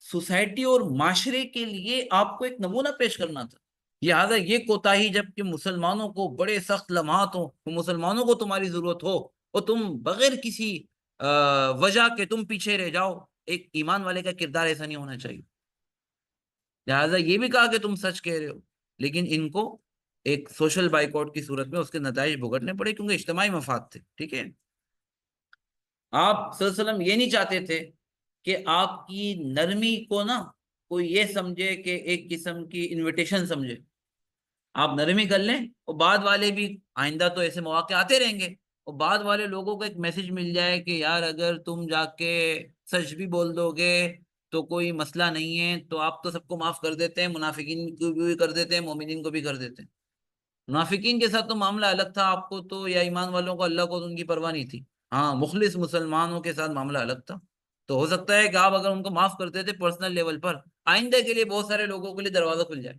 سوسائٹی اور معاشرے کے لیے آپ کو ایک نمونہ پیش کرنا تھا. لہٰذا یہ کوتاہی جب کہ مسلمانوں کو بڑے سخت لمحات ہوں، مسلمانوں کو تمہاری ضرورت ہو اور تم بغیر کسی وجہ کے تم پیچھے رہ جاؤ، ایک ایمان والے کا کردار ایسا نہیں ہونا چاہیے. لہٰذا یہ بھی کہا کہ تم سچ کہہ رہے ہو، لیکن ان کو ایک سوشل بائیکاٹ کی صورت میں اس کے نتائج بھگتنے پڑے کیونکہ اجتماعی مفاد تھے. ٹھیک ہے، آپ صلی اللہ علیہ وسلم یہ نہیں چاہتے تھے کہ آپ کی نرمی کو نا کوئی یہ سمجھے کہ ایک قسم کی انویٹیشن سمجھے. آپ نرمی کر لیں اور بعد والے بھی، آئندہ تو ایسے مواقع آتے رہیں گے، اور بعد والے لوگوں کو ایک میسج مل جائے کہ یار اگر تم جا کے سچ بھی بول دو گے تو کوئی مسئلہ نہیں ہے، تو آپ تو سب کو معاف کر دیتے ہیں، منافقین کو بھی کر دیتے ہیں، مومنین کو بھی کر دیتے ہیں. منافقین کے ساتھ تو معاملہ الگ تھا، آپ کو تو یا ایمان والوں کو اللہ کو تو ان کی پرواہ نہیں تھی. ہاں، مخلص مسلمانوں کے ساتھ معاملہ الگ تھا. تو ہو سکتا ہے کہ آپ اگر ان کو معاف کرتے تھے پرسنل لیول پر، آئندہ کے لیے بہت سارے لوگوں کے لیے دروازہ کھل جائے.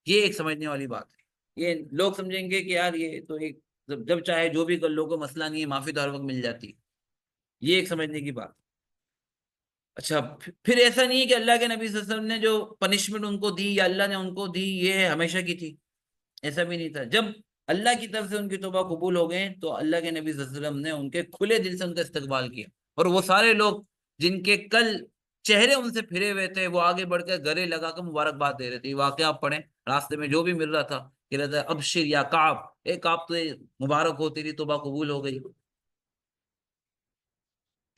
یہ ایک سمجھنے والی بات ہے. یہ لوگ سمجھیں گے کہ یار یہ تو ایک جب چاہے جو بھی کر لو کوئی مسئلہ نہیں ہے، معافی تو ہر وقت مل جاتی ہے. یہ ایک سمجھنے کی بات. اچھا، پھر ایسا نہیں ہے کہ اللہ کے نبی صلی اللہ علیہ وسلم نے جو پنشمنٹ ان کو دی یا اللہ نے ان کو دی یہ ہمیشہ کی تھی. ایسا بھی نہیں تھا. جب اللہ کی طرف سے ان کی توبہ قبول ہو گئے تو اللہ کے نبی صلی اللہ علیہ وسلم نے ان کے کھلے دل سے ان کا استقبال کیا، اور وہ سارے لوگ جن کے کل چہرے ان سے پھرے ہوئے تھے وہ آگے بڑھ کر گلے لگا کر مبارکباد دے رہے تھے. واقعہ آپ پڑھیں، راستے میں جو بھی مل رہا تھا کہ رہتا ہے ابشر یا کعب، اے کعب تو مبارک ہو، تیری توبہ قبول ہو گئی.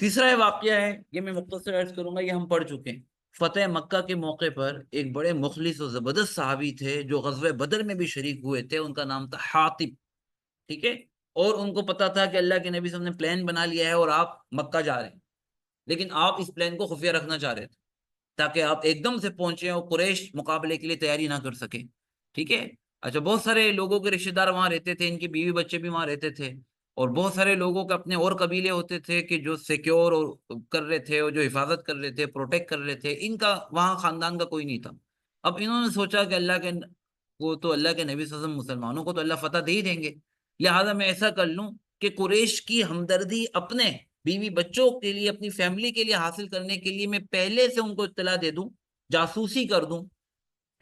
تیسرا واقعہ ہے، یہ میں مختصر عرض کروں گا، یہ ہم پڑھ چکے ہیں. فتح مکہ کے موقع پر ایک بڑے مخلص اور زبردست صحابی تھے جو غزوہ بدر میں بھی شریک ہوئے تھے. ان کا نام تھا حاطب. ٹھیک ہے، اور ان کو پتا تھا کہ اللہ کے نبی صلی اللہ علیہ وسلم نے پلان بنا لیا ہے اور آپ مکہ جا رہے ہیں، لیکن آپ اس پلان کو خفیہ رکھنا چاہ رہے تھے تاکہ آپ ایک دم سے پہنچے اور قریش مقابلے کے لیے تیاری نہ کر سکے. ٹھیک ہے. اچھا، بہت سارے لوگوں کے رشتہ دار وہاں رہتے تھے، ان کی بیوی بچے بھی وہاں رہتے تھے، اور بہت سارے لوگوں کے اپنے اور قبیلے ہوتے تھے کہ جو سیکیور کر رہے تھے اور جو حفاظت کر رہے تھے، پروٹیکٹ کر رہے تھے. ان کا وہاں خاندان کا کوئی نہیں تھا. اب انہوں نے سوچا کہ اللہ کے وہ تو اللہ کے نبی صلی اللہ علیہ وسلم مسلمانوں کو تو اللہ فتح دے ہی دیں گے، لہٰذا میں ایسا کر لوں کہ قریش کی ہمدردی اپنے بیوی بچوں کے لیے، اپنی فیملی کے لیے حاصل کرنے کے لیے میں پہلے سے ان کو اطلاع دے دوں، جاسوسی کر دوں،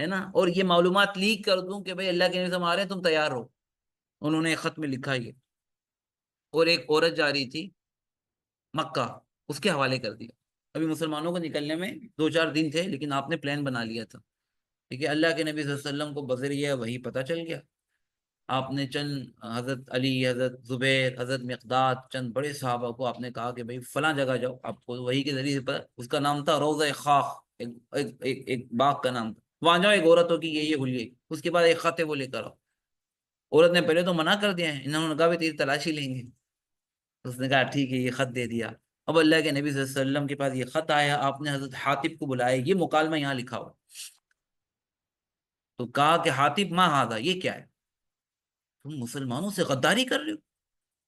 ہے نا، اور یہ معلومات لیک کر دوں کہ بھائی اللہ کے نبی ہمارے ہیں، تم تیار ہو. انہوں نے ایک خط میں لکھا یہ، اور ایک عورت جا رہی تھی مکہ، اس کے حوالے کر دیا. ابھی مسلمانوں کو نکلنے میں 2-4 دن تھے، لیکن آپ نے پلان بنا لیا تھا. ٹھیک ہے، اللہ کے نبی صلی اللہ علیہ وسلم کو بذریعہ وہی پتہ چل گیا. آپ نے چند حضرت علی، حضرت زبیر، حضرت مقداد، چند بڑے صحابہ کو آپ نے کہا کہ بھائی فلاں جگہ جاؤ. آپ کو وہی کے ذریعے سے پتہ، اس کا نام تھا روضہ خاخ، ایک باغ کا نام تھا. وہاں جاؤ، ایک عورت ہوگی یہ ہوئی. اس کے بعد ایک خط ہے وہ لے کر آؤ. عورت نے پہلے تو منع کر دیا ہے، انہوں نے کہا بھی تیری تلاشی لیں گے. اس نے کہا ٹھیک ہے، یہ خط دے دیا. اب اللہ کے نبی صلی اللہ علیہ وسلم کے پاس یہ خط آیا، آپ نے حضرت حاطب کو بلایا، یہ مکالمہ یہاں لکھا ہوا. تو کہا کہ حاطب ما ھذا، یہ کیا ہے، تم مسلمانوں سے غداری کر رہے ہو.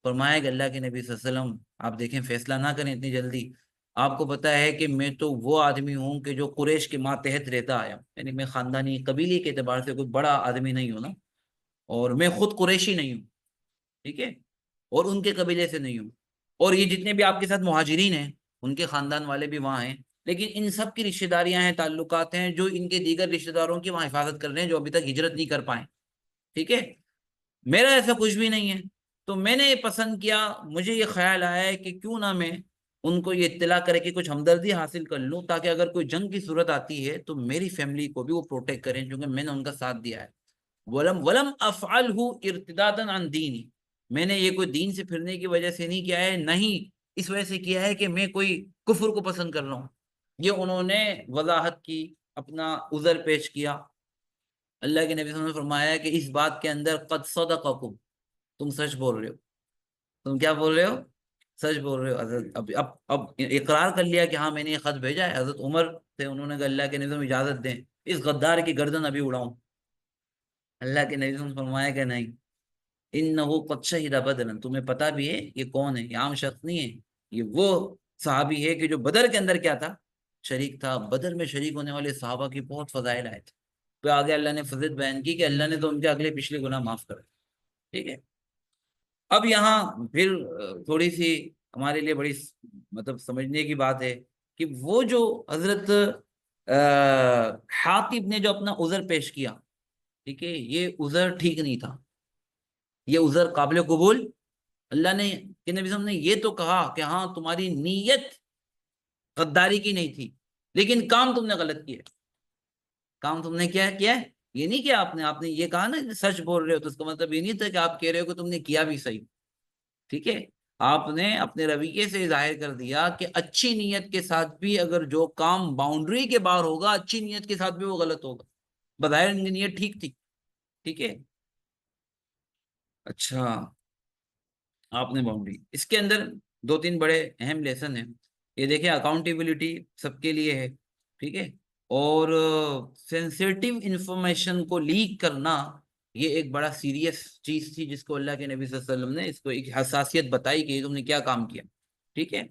فرمایا کہ اللہ کے نبی صلی اللہ علیہ وسلم آپ دیکھیں، فیصلہ نہ کریں اتنی جلدی. آپ کو پتا ہے کہ میں تو وہ آدمی ہوں کہ جو قریش کے ماتحت رہتا آیا، یعنی میں خاندانی قبیلے کے اعتبار سے کوئی بڑا آدمی نہیں ہوں نا، اور میں خود قریشی نہیں ہوں. ٹھیک ہے، اور ان کے قبیلے سے نہیں ہوں. اور یہ جتنے بھی آپ کے ساتھ مہاجرین ہیں ان کے خاندان والے بھی وہاں ہیں، لیکن ان سب کی رشتہ داریاں ہیں، تعلقات ہیں جو ان کے دیگر رشتہ داروں کی وہاں حفاظت کر رہے ہیں جو ابھی تک ہجرت نہیں کر پائے. ٹھیک ہے، میرا ایسا کچھ بھی نہیں ہے. تو میں نے یہ پسند کیا، مجھے یہ خیال آیا ہے کہ کیوں نہ میں ان کو یہ اطلاع کرے کہ کچھ ہمدردی حاصل کر لوں، تاکہ اگر کوئی جنگ کی صورت آتی ہے تو میری فیملی کو بھی وہ پروٹیکٹ کریں، کیونکہ میں نے ان کا ساتھ دیا ہے. ولم افعلہ ارتدادا عن دینی، میں نے یہ کوئی دین سے پھرنے کی وجہ سے نہیں کیا ہے، نہیں اس وجہ سے کیا ہے کہ میں کوئی کفر کو پسند کر رہا ہوں. یہ انہوں نے وضاحت کی، اپنا عذر پیش کیا. اللہ کے نبی صلی اللہ علیہ وسلم نے فرمایا کہ اس بات کے اندر قد صدقکم، تم سچ بول رہے ہو. تم کیا بول رہے ہو؟ سچ بول رہے ہو. حضرت اب اقرار کر لیا کہ ہاں میں نے یہ خط بھیجا ہے. حضرت عمر تھے، انہوں نے کہا اللہ کے نبی صلی اللہ علیہ وسلم اجازت دیں، اس غدار کی گردن ابھی اڑاؤں. اللہ کے نبی صلی اللہ علیہ وسلم فرمایا کہ نہیں، انہ قد شہد بدرا، تمہیں پتا بھی ہے یہ کون ہے، یہ عام شخص نہیں ہے، یہ وہ صحابی ہے کہ جو بدر کے اندر کیا تھا، شریک تھا. بدر میں شریک ہونے والے صحابہ کی بہت فضائل آئے تھے. پھر آگے اللہ نے فضیلت بیان کی کہ اللہ نے تو ان کے اگلے پچھلے گناہ معاف کر. ٹھیک ہے، اب یہاں پھر تھوڑی سی ہمارے لیے بڑی مطلب سمجھنے کی بات ہے کہ وہ جو حضرت حاطب نے جو اپنا عذر پیش کیا، ٹھیک ہے، یہ عذر ٹھیک نہیں تھا، یہ عذر قابل قبول اللہ نے کہ نبی صلی اللہ علیہ وسلم نے یہ تو کہا کہ ہاں تمہاری نیت غداری کی نہیں تھی، لیکن کام تم نے غلط کیا، کام تم نے کیا کیا ہے، یہ نہیں کہ آپ نے یہ کہا نا سچ بول رہے ہو، تو اس کا مطلب یہ نہیں تھا کہ آپ کہہ رہے ہو کہ تم نے کیا بھی صحیح، ٹھیک ہے، آپ نے اپنے رویے سے ظاہر کر دیا کہ اچھی نیت کے ساتھ بھی اگر جو کام باؤنڈری کے باہر ہوگا، اچھی نیت کے ساتھ بھی وہ غلط ہوگا، بظاہر نیت ٹھیک تھی، ٹھیک ہے۔ اچھا، آپ نے باؤنڈری، اس کے اندر دو تین بڑے اہم لیسن ہیں، یہ دیکھیں اکاؤنٹیبلٹی سب کے لیے ہے، ٹھیک ہے، اور سینسیٹیو انفارمیشن کو لیک کرنا یہ ایک بڑا سیریس چیز تھی، جس کو اللہ کے نبی صلی اللہ علیہ وسلم نے اس کو ایک حساسیت بتائی کہ تم نے کیا کام کیا، ٹھیک ہے۔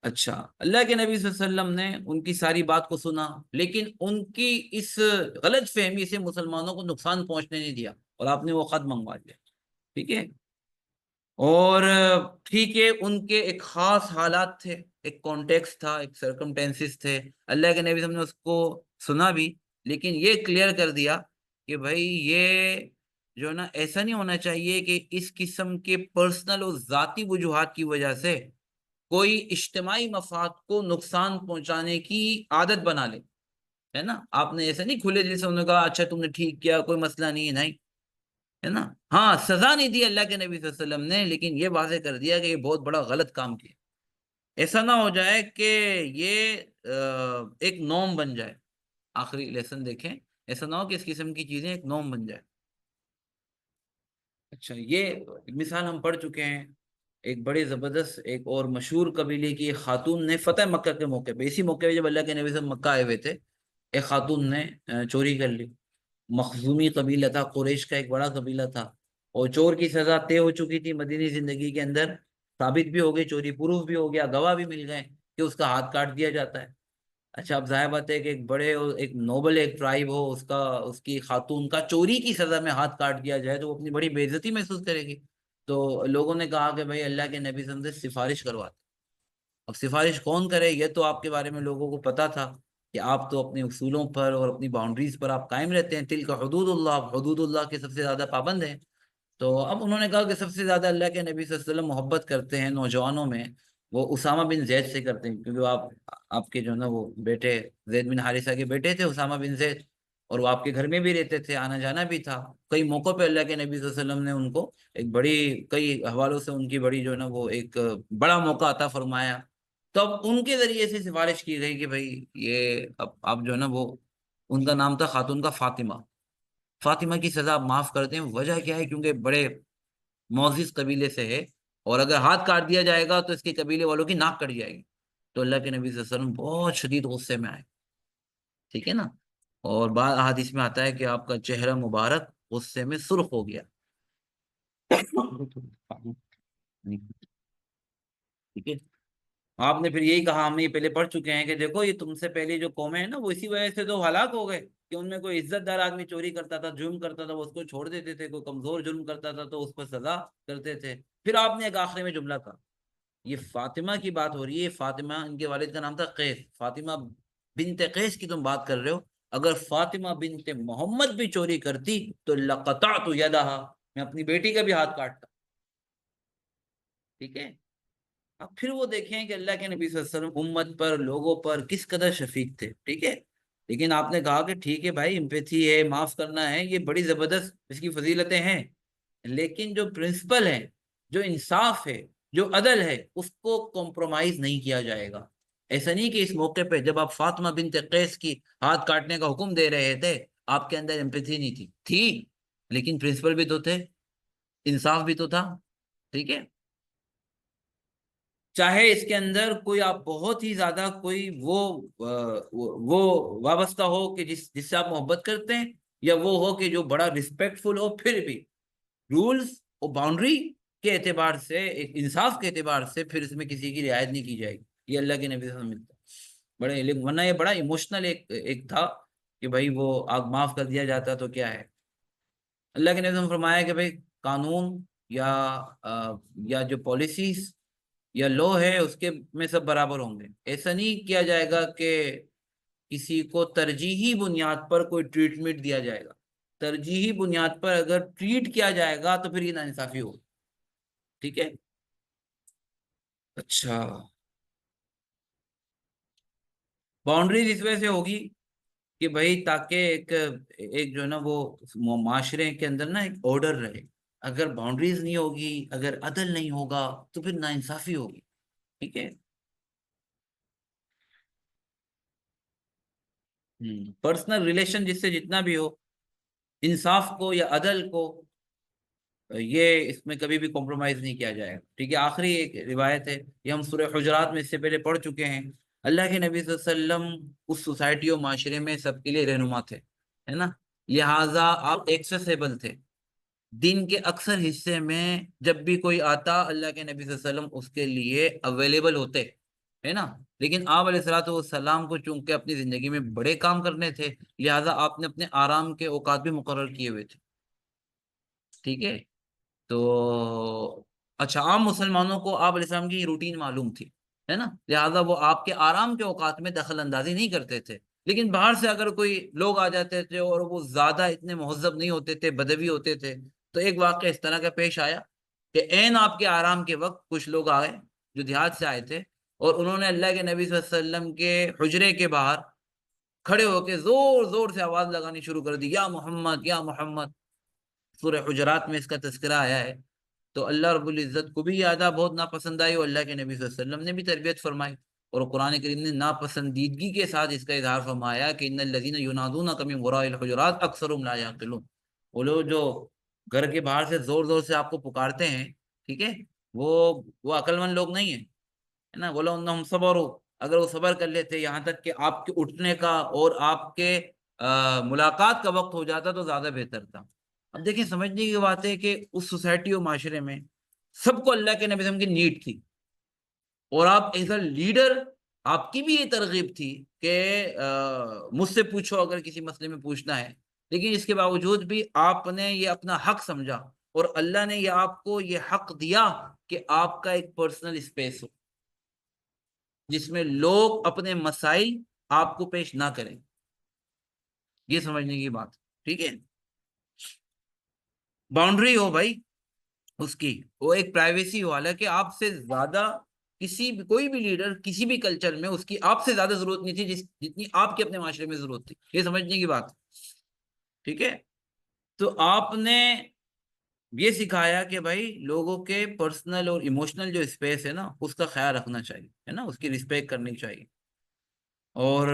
اچھا، اللہ کے نبی صلی اللہ علیہ وسلم نے ان کی ساری بات کو سنا، لیکن ان کی اس غلط فہمی سے مسلمانوں کو نقصان پہنچنے نہیں دیا، اور آپ نے وہ خط منگوا دیا، ٹھیک ہے، اور ٹھیک ہے، ان کے ایک خاص حالات تھے، ایک کانٹیکس تھا، ایک سرکمٹینسز تھے، اللہ کے نبی صلی اللہ علیہ وسلم نے اس کو سنا بھی، لیکن یہ کلیئر کر دیا کہ بھائی یہ جو نا ایسا نہیں ہونا چاہیے کہ اس قسم کے پرسنل اور ذاتی وجوہات کی وجہ سے کوئی اجتماعی مفاد کو نقصان پہنچانے کی عادت بنا لے، ہے نا، آپ نے ایسا نہیں کھلے دل سے انہوں نے کہا اچھا تم نے ٹھیک کیا، کوئی مسئلہ نہیں ہے، نہیں، ہے نا، ہاں سزا نہیں دی اللہ کے نبی صلی اللہ علیہ وسلم نے، لیکن یہ واضح کر دیا کہ یہ بہت بڑا غلط کام کیا، ایسا نہ ہو جائے کہ یہ ایک نوم بن جائے، آخری لیسن دیکھیں، ایسا نہ ہو کہ اس قسم کی چیزیں ایک نوم بن جائے۔ اچھا، یہ مثال ہم پڑھ چکے ہیں، ایک بڑے زبردست ایک اور مشہور قبیلے کی ایک خاتون نے فتح مکہ کے موقع پہ، اسی موقع پہ جب اللہ کے نبی صلی اللہ علیہ وسلم مکہ آئے ہوئے تھے، ایک خاتون نے چوری کر لی، مخزومی قبیلہ تھا، قریش کا ایک بڑا قبیلہ تھا، اور چور کی سزا طے ہو چکی تھی مدینی زندگی کے اندر، ثابت بھی ہو گئی چوری، پروف بھی ہو گیا، گواہ بھی مل گئے کہ اس کا ہاتھ کاٹ دیا جاتا ہے۔ اچھا، اب ظاہر بات ہے کہ ایک بڑے اور ایک نوبل ایک ٹرائب ہو، اس کی خاتون کا چوری کی سزا میں ہاتھ کاٹ دیا جائے تو وہ اپنی بڑی بے عزتی محسوس کرے گی، تو لوگوں نے کہا کہ بھائی اللہ کے نبی صلی اللہ علیہ وسلم سے سفارش کرواتے، اب سفارش کون کرے، یہ تو آپ کے بارے میں لوگوں کو پتا تھا کہ آپ تو اپنے اصولوں پر اور اپنی باؤنڈریز پر آپ قائم رہتے ہیں، تلک حدود اللہ، آپ حدود اللہ کے سب سے زیادہ پابند ہیں، تو اب انہوں نے کہا کہ سب سے زیادہ اللہ کے نبی صلی اللہ علیہ وسلم محبت کرتے ہیں نوجوانوں میں، وہ اسامہ بن زید سے کرتے ہیں، کیونکہ وہ آپ کے جو ہے نا وہ بیٹے زید بن حارثہ کے بیٹے تھے اسامہ بن زید، اور وہ آپ کے گھر میں بھی رہتے تھے، آنا جانا بھی تھا، کئی موقعوں پہ اللہ کے نبی صلی اللہ علیہ وسلم نے ان کو ایک بڑی، کئی حوالوں سے ان کی بڑی جو ہے نا وہ ایک بڑا موقع عطا فرمایا، تو اب ان کے ذریعے سے سفارش کی گئی کہ بھائی یہ اب آپ جو ہے نا وہ، ان کا نام تھا خاتون کا فاطمہ، فاطمہ کی سزا آپ معاف کرتے ہیں، وجہ کیا ہے، کیونکہ بڑے معزز قبیلے سے ہے، اور اگر ہاتھ کاٹ دیا جائے گا تو اس کے قبیلے والوں کی ناک کٹ جائے گی، تو اللہ کے نبی صلی اللہ علیہ وسلم بہت شدید غصے میں آئے، ٹھیک ہے نا، اور بعض احادیث میں آتا ہے کہ آپ کا چہرہ مبارک غصے میں سرخ ہو گیا، ٹھیک ہے، آپ نے پھر یہی کہا، ہم یہ پہلے پڑھ چکے ہیں کہ دیکھو یہ تم سے پہلے جو قومیں ہیں نا وہ اسی وجہ سے تو ہلاک ہو گئے کہ ان میں کوئی عزت دار آدمی چوری کرتا تھا، جرم کرتا تھا، وہ اس کو چھوڑ دیتے تھے، کوئی کمزور جرم کرتا تھا تو اس پر سزا کرتے تھے، پھر آپ نے ایک آخری میں جملہ کہا، یہ فاطمہ کی بات ہو رہی ہے، فاطمہ ان کے والد کا نام تھا قیس، فاطمہ بنت قیس کی تم بات کر رہے ہو، اگر فاطمہ بنت محمد بھی چوری کرتی تو لقطعت یدہا، میں اپنی بیٹی کا بھی ہاتھ کاٹتا، ٹھیک ہے، اب پھر وہ دیکھیں کہ اللہ کے نبی صلی اللہ علیہ وسلم امت پر، لوگوں پر کس قدر شفیق تھے، ٹھیک ہے، لیکن آپ نے کہا کہ ٹھیک ہے بھائی امپیتھی ہے، معاف کرنا ہے، یہ بڑی زبردست اس کی فضیلتیں ہیں، لیکن جو پرنسپل ہے، جو انصاف ہے، جو عدل ہے، اس کو کمپرومائز نہیں کیا جائے گا، ایسا نہیں کہ اس موقع پہ جب آپ فاطمہ بنت قیس کی ہاتھ کاٹنے کا حکم دے رہے تھے آپ کے اندر امپیتھی نہیں تھی، لیکن پرنسپل بھی تو تھے، انصاف بھی تو تھا، ٹھیک ہے، چاہے اس کے اندر کوئی آپ بہت ہی زیادہ کوئی وہ وابستہ ہو کہ جس سے آپ محبت کرتے ہیں، یا وہ ہو کہ جو بڑا رسپیکٹ فل ہو، پھر بھی رولز اور باؤنڈری کے اعتبار سے، ایک انصاف کے اعتبار سے پھر اس میں کسی کی رعایت نہیں کی جائے گی، یہ اللہ کے نبی سے ملتا ہے، ورنہ یہ بڑا ایموشنل ایک تھا کہ بھائی وہ آگ معاف کر دیا جاتا تو کیا ہے، اللہ کے نبی نے فرمایا کہ بھائی قانون یا یا جو پالیسیز یا لو ہے اس کے میں سب برابر ہوں گے، ایسا نہیں کیا جائے گا کہ کسی کو ترجیحی بنیاد پر کوئی ٹریٹمنٹ دیا جائے گا، ترجیحی بنیاد پر اگر ٹریٹ کیا جائے گا تو پھر یہ ناانصافی ہوگی. ٹھیک ہے. اچھا، باؤنڈریز اس وجہ سے ہوگی کہ بھائی تاکہ ایک ایک جو ہے نا وہ معاشرے کے اندر نا ایک آرڈر رہے. اگر باؤنڈریز نہیں ہوگی، اگر عدل نہیں ہوگا تو پھر ناانصافی ہوگی. ٹھیک ہے. پرسنل ریلیشن جس سے جتنا بھی ہو، انصاف کو یا عدل کو یہ اس میں کبھی بھی کمپرومائز نہیں کیا جائے گا. ٹھیک ہے. آخری ایک روایت ہے، یہ ہم سورہ حجرات میں اس سے پہلے پڑھ چکے ہیں. اللہ کے نبی صلی اللہ علیہ وسلم اس سوسائٹی اور معاشرے میں سب کے لیے رہنما تھے، ہے نا. لہٰذا آپ ایکسیسیبل تھے. دن کے اکثر حصے میں جب بھی کوئی آتا، اللہ کے نبی صلی اللہ علیہ وسلم اس کے لیے اویلیبل ہوتے، ہے نا. لیکن آپ علیہ الصلوۃ والسلام کو چونکہ اپنی زندگی میں بڑے کام کرنے تھے، لہٰذا آپ نے اپنے آرام کے اوقات بھی مقرر کیے ہوئے تھے. ٹھیک ہے. تو اچھا، عام مسلمانوں کو آپ علیہ السلام کی روٹین معلوم تھی، ہے نا. لہٰذا وہ آپ کے آرام کے اوقات میں دخل اندازی نہیں کرتے تھے. لیکن باہر سے اگر کوئی لوگ آ جاتے تھے اور وہ زیادہ اتنے مہذب نہیں ہوتے تھے، بدوی ہوتے تھے، تو ایک واقعہ اس طرح کا پیش آیا کہ عین آپ کے آرام کے وقت کچھ لوگ آئے جو دیہات سے آئے تھے، اور انہوں نے اللہ کے نبی صلی اللہ علیہ وسلم کے حجرے کے باہر کھڑے ہو کے زور زور سے آواز لگانی شروع کر دی، یا محمد یا محمد. سورہ حجرات میں اس کا تذکرہ آیا ہے. تو اللہ رب العزت کو بھی یہ ادا بہت ناپسند آئی، اور اللہ کے نبی صلی اللہ علیہ وسلم نے بھی تربیت فرمائی، اور قرآن کریم نے ناپسندیدگی کے ساتھ اس کا اظہار فرمایا کہ ان الذین ینادونک من وراء الحجرات اکثرهم لا یعقلون. وہ لوگ جو گھر کے باہر سے زور زور سے آپ کو پکارتے ہیں، ٹھیک ہے، وہ عقل مند لوگ نہیں ہیں، ہے نا. بولو انہم صبروا، اگر وہ صبر کر لیتے یہاں تک کہ آپ کے اٹھنے کا اور آپ کے ملاقات کا وقت ہو جاتا تو زیادہ بہتر تھا. اب دیکھیں، سمجھنے کی بات ہے کہ اس سوسائٹی اور معاشرے میں سب کو اللہ کے نبی صلی اللہ علیہ وسلم کی نیڈ تھی، اور آپ ایز اے لیڈر آپ کی بھی یہ ترغیب تھی کہ مجھ سے پوچھو اگر کسی مسئلے میں پوچھنا ہے. لیکن اس کے باوجود بھی آپ نے یہ اپنا حق سمجھا، اور اللہ نے یہ آپ کو یہ حق دیا کہ آپ کا ایک پرسنل اسپیس ہو جس میں لوگ اپنے مسائل آپ کو پیش نہ کریں. یہ سمجھنے کی بات. ٹھیک ہے. باؤنڈری ہو بھائی اس کی، وہ ایک پرائیویسی ہو. حالانکہ آپ سے زیادہ کوئی بھی لیڈر کسی بھی کلچر میں اس کی آپ سے زیادہ ضرورت نہیں تھی جتنی آپ کے اپنے معاشرے میں ضرورت تھی. یہ سمجھنے کی بات. ٹھیک ہے. تو آپ نے یہ سکھایا کہ بھائی لوگوں کے پرسنل اور ایموشنل جو اسپیس ہے نا اس کا خیال رکھنا چاہیے، ہے نا، اس کی رسپیکٹ کرنی چاہیے. اور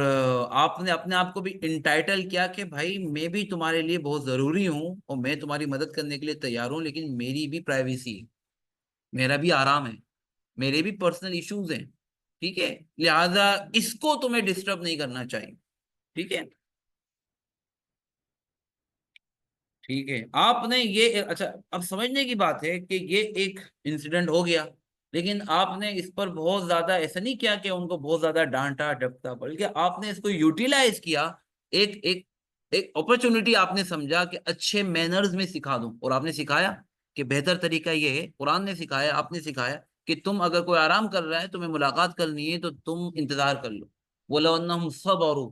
آپ نے اپنے آپ کو بھی انٹائٹل کیا کہ بھائی میں بھی تمہارے لیے بہت ضروری ہوں، اور میں تمہاری مدد کرنے کے لیے تیار ہوں، لیکن میری بھی پرائیویسی ہے، میرا بھی آرام ہے، میرے بھی پرسنل ایشوز ہیں. ٹھیک ہے. لہذا اس کو تمہیں ڈسٹرب نہیں کرنا چاہیے. ٹھیک ہے. ٹھیک ہے. آپ نے یہ اچھا، اب سمجھنے کی بات ہے کہ یہ ایک انسیڈنٹ ہو گیا، لیکن آپ نے اس پر بہت زیادہ ایسا نہیں کیا کہ ان کو بہت زیادہ ڈانٹا ڈپٹا، بلکہ آپ نے اس کو یوٹیلائز کیا. ایک ایک ایک اپرچونٹی آپ نے سمجھا کہ اچھے مینرز میں سکھا دوں، اور آپ نے سکھایا کہ بہتر طریقہ یہ ہے. قرآن نے سکھایا، آپ نے سکھایا کہ تم اگر کوئی آرام کر رہا ہے، تمہیں ملاقات کرنی ہے، تو تم انتظار کر لو. وَلَوْ أَنَّهُمْ صَبَرُوا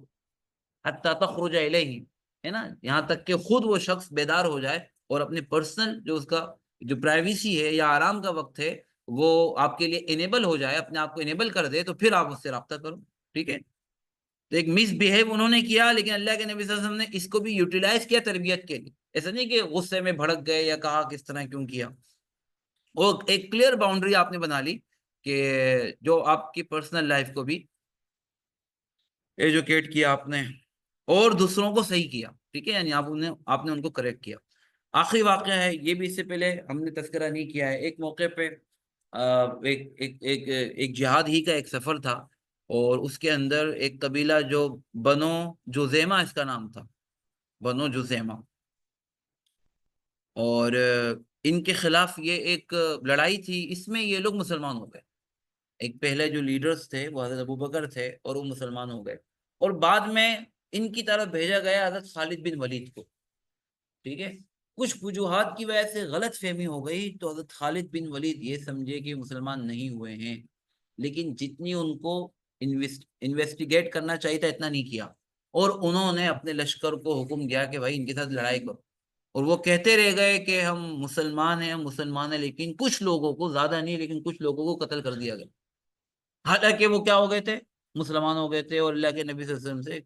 حَتَّى تَخْرُجَ إِلَيْهِمْ، ہے نا، یہاں تک کہ خود وہ شخص بیدار ہو جائے اور اپنے پرسنل جو اس کا جو پرائیویسی ہے یا آرام کا وقت ہے وہ آپ کے لیے انیبل ہو جائے، اپنے آپ کو انیبل کر دے، تو پھر آپ اس سے رابطہ کرو. ٹھیک ہے. تو ایک مس بہیو انہوں نے کیا، لیکن اللہ کے نبی صلی اللہ علیہ وسلم نے اس کو بھی یوٹیلائز کیا تربیت کے لیے. ایسا نہیں کہ غصے میں بھڑک گئے یا کہا کس طرح کیوں کیا. وہ ایک کلیئر باؤنڈری آپ نے بنا لی کہ جو آپ کی پرسنل لائف کو بھی ایجوکیٹ کیا آپ نے، اور دوسروں کو صحیح کیا. ٹھیک ہے. یعنی آپ نے ان کو کریکٹ کیا. آخری واقعہ ہے، یہ بھی اس سے پہلے ہم نے تذکرہ نہیں کیا ہے. ایک موقع پہ ایک جہاد ہی کا ایک سفر تھا، اور اس کے اندر ایک قبیلہ جو بنو جزیمہ اس کا نام تھا، بنو جزیمہ، اور ان کے خلاف یہ ایک لڑائی تھی. اس میں یہ لوگ مسلمان ہو گئے. ایک پہلے جو لیڈرز تھے وہ حضرت ابوبکر تھے، اور وہ مسلمان ہو گئے، اور بعد میں ان کی طرف بھیجا گیا حضرت خالد بن ولید کو. ٹھیک ہے. کچھ وجوہات کی وجہ سے غلط فہمی ہو گئی، تو حضرت خالد بن ولید یہ سمجھے کہ مسلمان نہیں ہوئے ہیں، لیکن جتنی ان کو انویسٹیگیٹ کرنا چاہیے تھا، اتنا نہیں کیا، اور انہوں نے اپنے لشکر کو حکم دیا کہ بھائی ان کے ساتھ لڑائی کرو، اور وہ کہتے رہ گئے کہ ہم مسلمان ہیں، ہم مسلمان ہیں، لیکن کچھ لوگوں کو، زیادہ نہیں لیکن کچھ لوگوں کو قتل کر دیا گیا، حالانکہ وہ کیا ہو گئے تھے؟ مسلمان ہو گئے تھے، اور اللہ کے نبی صلی اللہ علیہ وسلم سے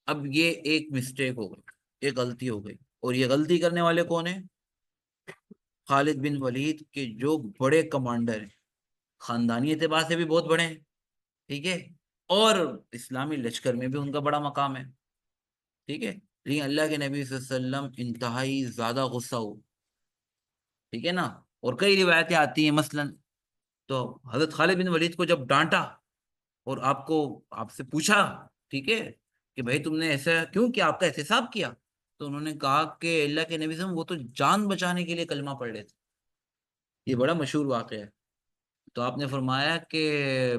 اب یہ ایک مسٹیک ہو گئی، ایک غلطی ہو گئی، اور یہ غلطی کرنے والے کون ہیں؟ خالد بن ولید کے جو بڑے کمانڈر ہیں، خاندانی اعتبار سے بھی بہت بڑے ہیں، ٹھیک ہے، اور اسلامی لشکر میں بھی ان کا بڑا مقام ہے، ٹھیک ہے، لیکن اللہ کے نبی صلی اللہ علیہ وسلم انتہائی زیادہ غصہ ہو، ٹھیک ہے نا، اور کئی روایتیں آتی ہیں، مثلا تو حضرت خالد بن ولید کو جب ڈانٹا اور آپ سے پوچھا، ٹھیک ہے، کہ بھائی تم نے ایسا کیوں کیا، آپ کا احتساب کیا، تو انہوں نے کہا کہ اللہ کے نبی صلی اللہ علیہ وسلم وہ تو جان بچانے کے لیے کلمہ پڑھ رہے تھے، یہ بڑا مشہور واقعہ ہے، تو آپ نے فرمایا کہ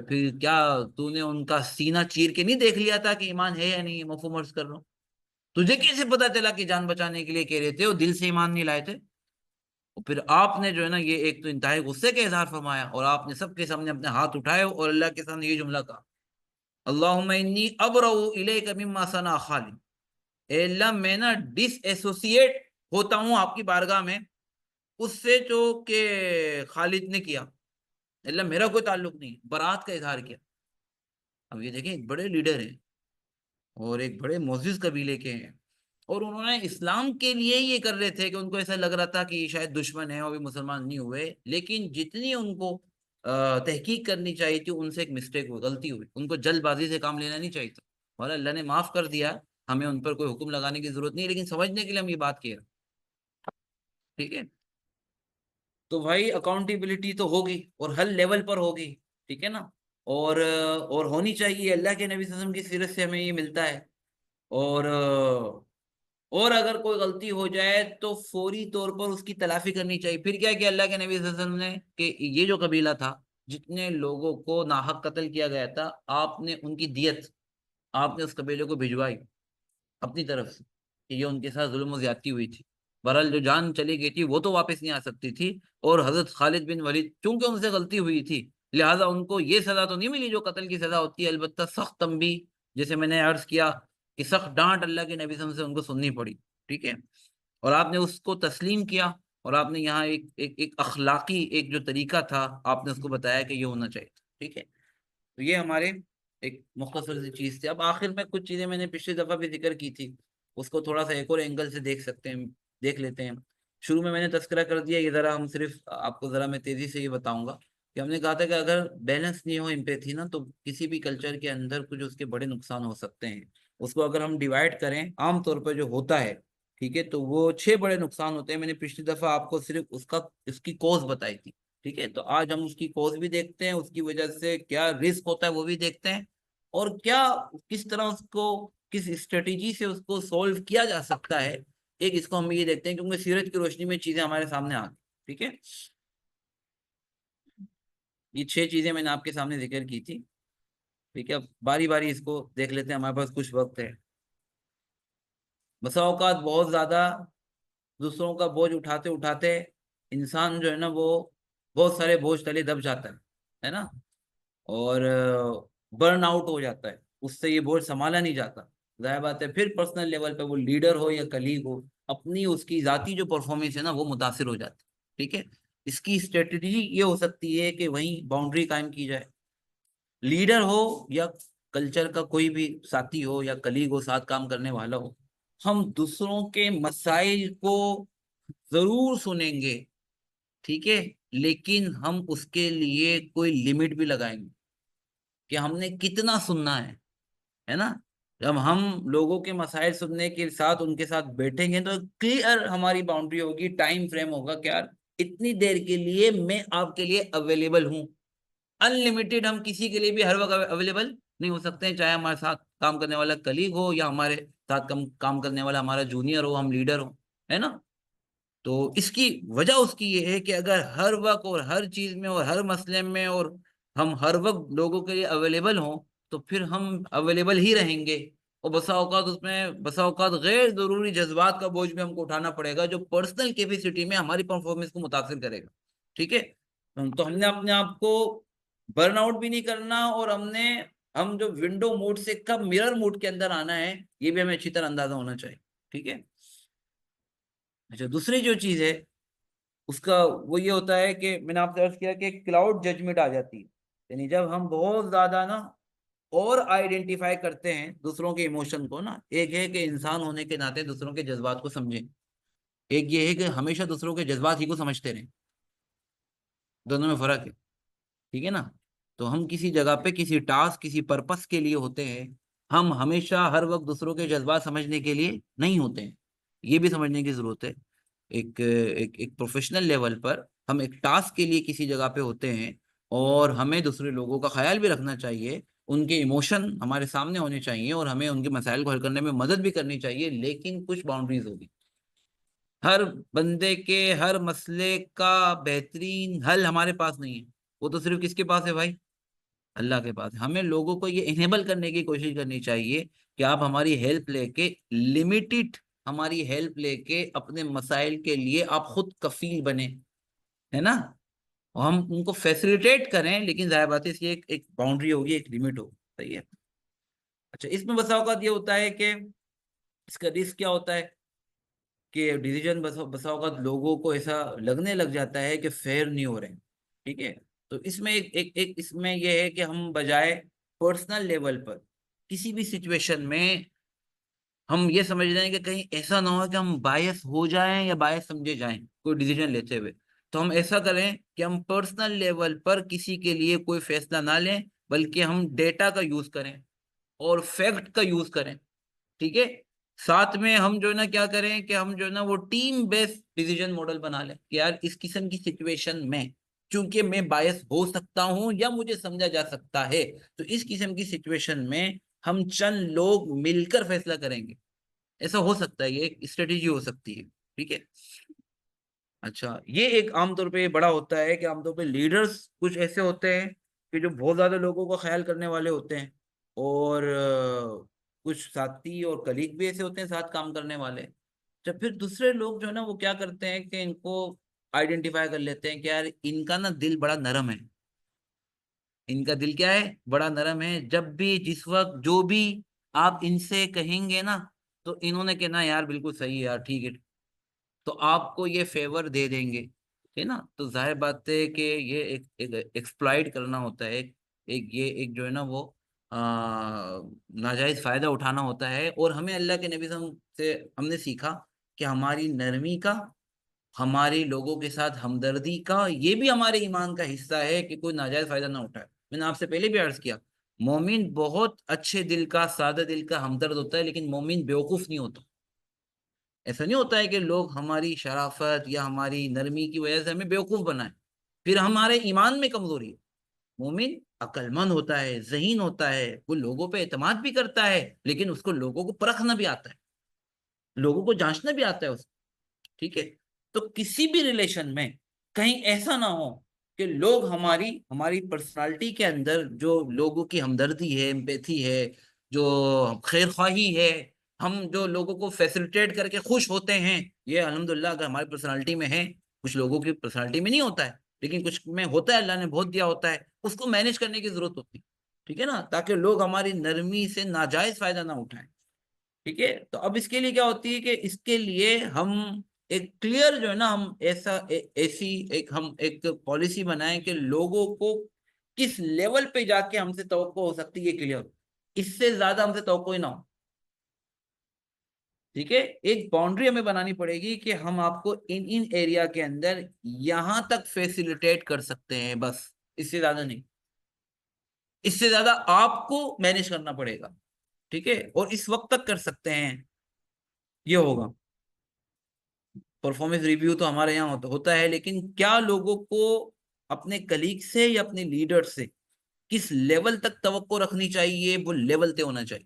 پھر کیا تو نے ان کا سینہ چیر کے نہیں دیکھ لیا تھا کہ ایمان ہے یا نہیں؟ مفہوم عرض کر رہا ہوں، تجھے کیسے پتا چلا کہ جان بچانے کے لیے کہہ رہے تھے اور دل سے ایمان نہیں لائے تھے؟ اور پھر آپ نے جو ہے نا یہ ایک تو انتہائی غصے کا اظہار فرمایا، اور آپ نے سب کے سامنے اپنے ہاتھ اٹھائے اور اللہ کے سامنے یہ جملہ کہا، اللہم انی ابرؤ الیک مما صنع خالد، اے اللہ میں نا ڈس ایسوسیٹ ہوتا ہوں آپ کی بارگاہ میں اس سے جو کہ خالد نے کیا، اللہ میرا کوئی تعلق نہیں، برات کا اظہار کیا۔ اب یہ دیکھیں ایک بڑے لیڈر ہیں اور ایک بڑے معزز قبیلے کے ہیں، اور انہوں نے اسلام کے لیے یہ کر رہے تھے کہ ان کو ایسا لگ رہا تھا کہ شاید دشمن ہیں اور بھی مسلمان نہیں ہوئے، لیکن جتنی ان کو تحقیق کرنی چاہیے تھی ان سے ایک مسٹیک ہوئی، غلطی ہوئی، ان کو جلد بازی سے کام لینا نہیں چاہیے تھا، اور اللہ نے معاف کر دیا، ہمیں ان پر کوئی حکم لگانے کی ضرورت نہیں، لیکن سمجھنے کے لیے ہم یہ بات کہہ رہے ہیں، ٹھیک ہے، تو بھائی اکاؤنٹیبلٹی تو ہوگی اور ہر لیول پر ہوگی، ٹھیک ہے نا، اور ہونی چاہیے، اللہ کے نبی صلی اللہ علیہ وسلم کی سیرت سے ہمیں یہ ملتا ہے، اور اگر کوئی غلطی ہو جائے تو فوری طور پر اس کی تلافی کرنی چاہیے۔ پھر کیا کہ اللہ کے نبی صلی اللہ علیہ وسلم نے کہ یہ جو قبیلہ تھا جتنے لوگوں کو ناحق قتل کیا گیا تھا، آپ نے ان کی دیت آپ نے اس قبیلے کو بھجوائی اپنی طرف سے، کہ یہ ان کے ساتھ ظلم و زیادتی ہوئی تھی، بہرحال جو جان چلی گئی تھی وہ تو واپس نہیں آ سکتی تھی، اور حضرت خالد بن ولید چونکہ ان سے غلطی ہوئی تھی لہٰذا ان کو یہ سزا تو نہیں ملی جو قتل کی سزا ہوتی ہے، البتہ سخت تنبیہ، جیسے میں نے عرض کیا کہ سخت ڈانٹ اللہ کے نبی صلی اللہ علیہ وسلم سے ان کو سننی پڑی، ٹھیک ہے، اور آپ نے اس کو تسلیم کیا، اور آپ نے یہاں ایک اخلاقی ایک جو طریقہ تھا آپ نے اس کو بتایا کہ یہ ہونا چاہیے، ٹھیک ہے، تو یہ ہمارے ایک مختصر سی چیز تھی۔ اب آخر میں کچھ چیزیں میں نے پچھلی دفعہ بھی ذکر کی تھی، اس کو تھوڑا سا ایک اور اینگل سے دیکھ لیتے ہیں۔ شروع میں نے تذکرہ کر دیا، یہ ذرا ہم صرف آپ کو ذرا میں تیزی سے یہ بتاؤں گا کہ ہم نے کہا تھا کہ اگر بیلنس نہیں ہو امپیتھی نا، تو کسی بھی کلچر کے اندر کچھ اس کے بڑے نقصان ہو سکتے ہیں۔ اس کو اگر ہم ڈیوائڈ کریں عام طور پر جو ہوتا ہے، ٹھیک ہے، تو وہ 6 بڑے نقصان ہوتے ہیں۔ میں نے پچھلی دفعہ آپ کو صرف اس کی کوز بتائی تھی، ٹھیک ہے، تو آج ہم اس کی کوز بھی دیکھتے ہیں، اس کی وجہ سے کیا رسک ہوتا ہے وہ بھی دیکھتے ہیں، اور کس طرح اس کو کس اسٹریٹجی سے اس کو سولو کیا جا سکتا ہے، ایک اس کو ہم یہ دیکھتے ہیں کیونکہ سیرت کی روشنی میں چیزیں ہمارے سامنے آ گئی، ٹھیک ہے، یہ 6 چیزیں میں نے آپ کے سامنے ذکر کی تھی، ٹھیک ہے، اب باری باری اس کو دیکھ لیتے ہیں، ہمارے پاس کچھ وقت ہے۔ بسا اوقات بہت زیادہ دوسروں کا بوجھ اٹھاتے اٹھاتے انسان جو ہے نا وہ بہت سارے بوجھ تلے دب جاتا ہے نا، اور برن آؤٹ ہو جاتا ہے، اس سے یہ بوجھ سنبھالا نہیں جاتا، ظاہر بات ہے پھر پرسنل لیول پہ وہ لیڈر ہو یا کلیگ ہو، اپنی اس کی ذاتی جو پرفارمنس ہے نا وہ متاثر ہو جاتی ہے، ٹھیک ہے، اس کی اسٹریٹجی یہ ہو سکتی ہے کہ وہیں باؤنڈری قائم کی جائے، لیڈر ہو یا کلچر کا کوئی بھی ساتھی ہو یا کلیگ ہو، ساتھ کام کرنے والا ہو، ہم دوسروں کے مسائل کو ضرور سنیں گے، ٹھیک ہے، لیکن ہم اس کے لیے کوئی لمٹ بھی لگائیں گے کہ ہم نے کتنا سننا ہے نا، جب ہم لوگوں کے مسائل سننے کے ساتھ ان کے ساتھ بیٹھیں گے تو کلیئر ہماری باؤنڈری ہوگی، ٹائم فریم ہوگا کہ یار اتنی دیر کے لیے میں آپ کے لیے اویلیبل ہوں، انلمیٹیڈ ہم کسی کے لیے بھی ہر وقت اویلیبل نہیں ہو سکتے ہیں، چاہے ہمارے ساتھ کام کرنے والا کلیگ ہو یا ہمارے ساتھ کام کرنے والا ہمارا جونیئر ہو، ہم لیڈر ہو، ہے نا، تو اس کی وجہ اس کی یہ ہے کہ اگر ہر وقت اور ہر چیز میں اور ہر مسئلے میں اور ہم ہر وقت لوگوں کے لیے اویلیبل ہوں تو پھر ہم اویلیبل ہی رہیں گے، اور بسا اوقات غیر ضروری جذبات کا بوجھ بھی ہم کو اٹھانا پڑے گا جو پرسنل کیپیسٹی میں ہماری پرفارمنس کو متاثر کرے گا، ٹھیک ہے، تو ہم نے اپنے آپ کو برن آؤٹ بھی نہیں کرنا، اور ہم جو ونڈو موڈ سے کب مرر موڈ کے اندر آنا ہے یہ بھی ہمیں اچھی طرح اندازہ ہونا چاہیے. ٹھیک ہے. اچھا دوسری جو چیز ہے اس کا وہ یہ ہوتا ہے کہ میں نے آپ سے عرض کیا کہ کلاؤڈ ججمنٹ آ جاتی ہے. یعنی جب ہم بہت زیادہ نا اور آئیڈینٹیفائی کرتے ہیں دوسروں کے ایموشن کو نا، ایک ہے کہ انسان ہونے کے ناطے دوسروں کے جذبات کو سمجھیں، ایک یہ ہے کہ ہمیشہ دوسروں کے جذبات ہی کو سمجھتے رہیں. دونوں میں فرق ہے. ٹھیک ہے نا. تو ہم کسی جگہ پہ کسی ٹاسک کسی پرپس کے لیے ہوتے ہیں، ہم ہمیشہ ہر وقت دوسروں کے جذبات سمجھنے کے لیے نہیں ہوتے ہیں. یہ بھی سمجھنے کی ضرورت ہے. ایک پروفیشنل لیول پر ہم ایک ٹاسک کے لیے کسی جگہ پہ ہوتے ہیں، اور ہمیں دوسرے لوگوں کا خیال بھی رکھنا چاہیے، ان کے ایموشن ہمارے سامنے ہونے چاہیے، اور ہمیں ان کے مسائل کو حل کرنے میں مدد بھی کرنی چاہیے، لیکن کچھ باؤنڈریز ہوگی. ہر بندے کے ہر مسئلے کا بہترین حل ہمارے پاس نہیں ہے. وہ تو صرف کس کے پاس ہے بھائی؟ اللہ کے پاس. ہمیں لوگوں کو یہ انیبل کرنے کی کوشش کرنی چاہیے کہ آپ ہماری ہیلپ لے کے لمیٹڈ ہماری ہیلپ لے کے اپنے مسائل کے لیے آپ خود کفیل بنے، ہے نا. اور ہم ان کو فیسیلیٹیٹ کریں، لیکن ظاہر بات ہے اس کی ایک باؤنڈری ہوگی، ایک لمٹ ہوگی. صحیح ہے. اچھا اس میں بسا اوقات یہ ہوتا ہے کہ اس کا رسک کیا ہوتا ہے کہ ڈیسیجن بسا اوقات لوگوں کو ایسا لگنے لگ جاتا ہے کہ فیئر نہیں ہو رہے ہیں. ٹھیک ہے. تو اس میں اس میں یہ ہے کہ ہم بجائے پرسنل لیول پر کسی بھی سچویشن میں ہم یہ سمجھ رہے ہیں کہ کہیں ایسا نہ ہو کہ ہم باعث ہو جائیں یا باعث سمجھے جائیں کوئی ڈیسیجن لیتے ہوئے، تو ہم ایسا کریں کہ ہم پرسنل لیول پر کسی کے لیے کوئی فیصلہ نہ لیں، بلکہ ہم ڈیٹا کا یوز کریں اور فیکٹ کا یوز کریں. ٹھیک ہے. ساتھ میں ہم جو ہے نا کیا کریں کہ ہم جو ہے نا وہ ٹیم بیس ڈیسیجن ماڈل بنا لیں کہ یار اس قسم کی سچویشن میں چونکہ میں باعث ہو سکتا ہوں یا مجھے سمجھا جا سکتا ہے، تو اس قسم کی سچویشن میں ہم چند لوگ مل کر فیصلہ کریں گے. ایسا ہو سکتا ہے، یہ ایک اسٹریٹجی ہو سکتی ہے. ٹھیک ہے. اچھا یہ ایک عام طور پہ بڑا ہوتا ہے کہ عام طور پہ لیڈرز کچھ ایسے ہوتے ہیں کہ جو بہت زیادہ لوگوں کا خیال کرنے والے ہوتے ہیں، اور کچھ ساتھی اور کلیگ بھی ایسے ہوتے ہیں ساتھ کام کرنے والے. جب پھر دوسرے لوگ جو ہے نا وہ کیا کرتے ہیں کہ ان کو آئیڈینٹیفائی کر لیتے ہیں کہ یار ان کا نا دل بڑا نرم ہے. ان کا دل کیا ہے؟ بڑا نرم ہے. جب بھی جس وقت جو بھی آپ ان سے کہیں گے نا تو انہوں نے کہنا یار بالکل صحیح ہے یار، ٹھیک ہے، تو آپ کو یہ فیور دے دیں گے. ہے نا. تو ظاہر بات ہے کہ یہ ایک ایکسپلائٹ کرنا ہوتا ہے، ایک جو ہے نا وہ ناجائز فائدہ اٹھانا ہوتا ہے. اور ہمیں اللہ کے نبی صلی اللہ علیہ وسلم سے ہم نے سیکھا کہ ہماری نرمی کا، ہماری لوگوں کے ساتھ ہمدردی کا، یہ بھی ہمارے ایمان کا حصہ ہے کہ کوئی ناجائز فائدہ نہ اٹھائے. میں نے آپ سے پہلے بھی عرض کیا مومن بہت اچھے دل کا، سادہ دل کا، ہمدرد ہوتا ہے، لیکن مومن بیوقوف نہیں ہوتا. ایسا نہیں ہوتا ہے کہ لوگ ہماری شرافت یا ہماری نرمی کی وجہ سے ہمیں بیوقوف بنائیں، پھر ہمارے ایمان میں کمزوری ہے. مومن عقل مند ہوتا ہے، ذہین ہوتا ہے، وہ لوگوں پہ اعتماد بھی کرتا ہے، لیکن اس کو لوگوں کو پرکھنا بھی آتا ہے، لوگوں کو جانچنا بھی آتا ہے اس کو. ٹھیک ہے. تو کسی بھی ریلیشن میں کہیں ایسا نہ ہو کہ لوگ ہماری پرسنالٹی کے اندر جو لوگوں کی ہمدردی ہے، امپیتھی ہے، جو خیر خواہی ہے، ہم جو لوگوں کو فیسلٹیٹ کر کے خوش ہوتے ہیں، یہ الحمدللہ اگر ہماری پرسنالٹی میں ہے. کچھ لوگوں کی پرسنالٹی میں نہیں ہوتا ہے، لیکن کچھ میں ہوتا ہے، اللہ نے بہت دیا ہوتا ہے، اس کو مینج کرنے کی ضرورت ہوتی ہے. ٹھیک ہے نا. تاکہ لوگ ہماری نرمی سے ناجائز فائدہ نہ اٹھائیں. ٹھیک ہے. تو اب اس کے لیے کیا ہوتی ہے کہ اس کے لیے ہم ایک کلیئر جو ہے نا ہم ایسی ہم ایک پالیسی بنائیں کہ لوگوں کو کس لیول پہ جا کے ہم سے توقع ہو سکتی ہے، یہ کلیئر، اس سے زیادہ ہم سے توقع ہی نہ ہو. ٹھیک ہے. ایک باؤنڈری ہمیں بنانی پڑے گی کہ ہم آپ کو ان ایریا کے اندر یہاں تک فیسیلیٹیٹ کر سکتے ہیں، بس اس سے زیادہ نہیں. اس سے زیادہ آپ کو مینج کرنا پڑے گا. ٹھیک ہے. اور اس وقت تک کر سکتے ہیں یہ ہوگا. پرفارمنس ریویو تو ہمارے یہاں ہوتا ہے، لیکن کیا لوگوں کو اپنے کلیگ سے یا اپنے لیڈر سے کس لیول تک توقع رکھنی چاہیے، وہ لیول طے ہونا چاہیے،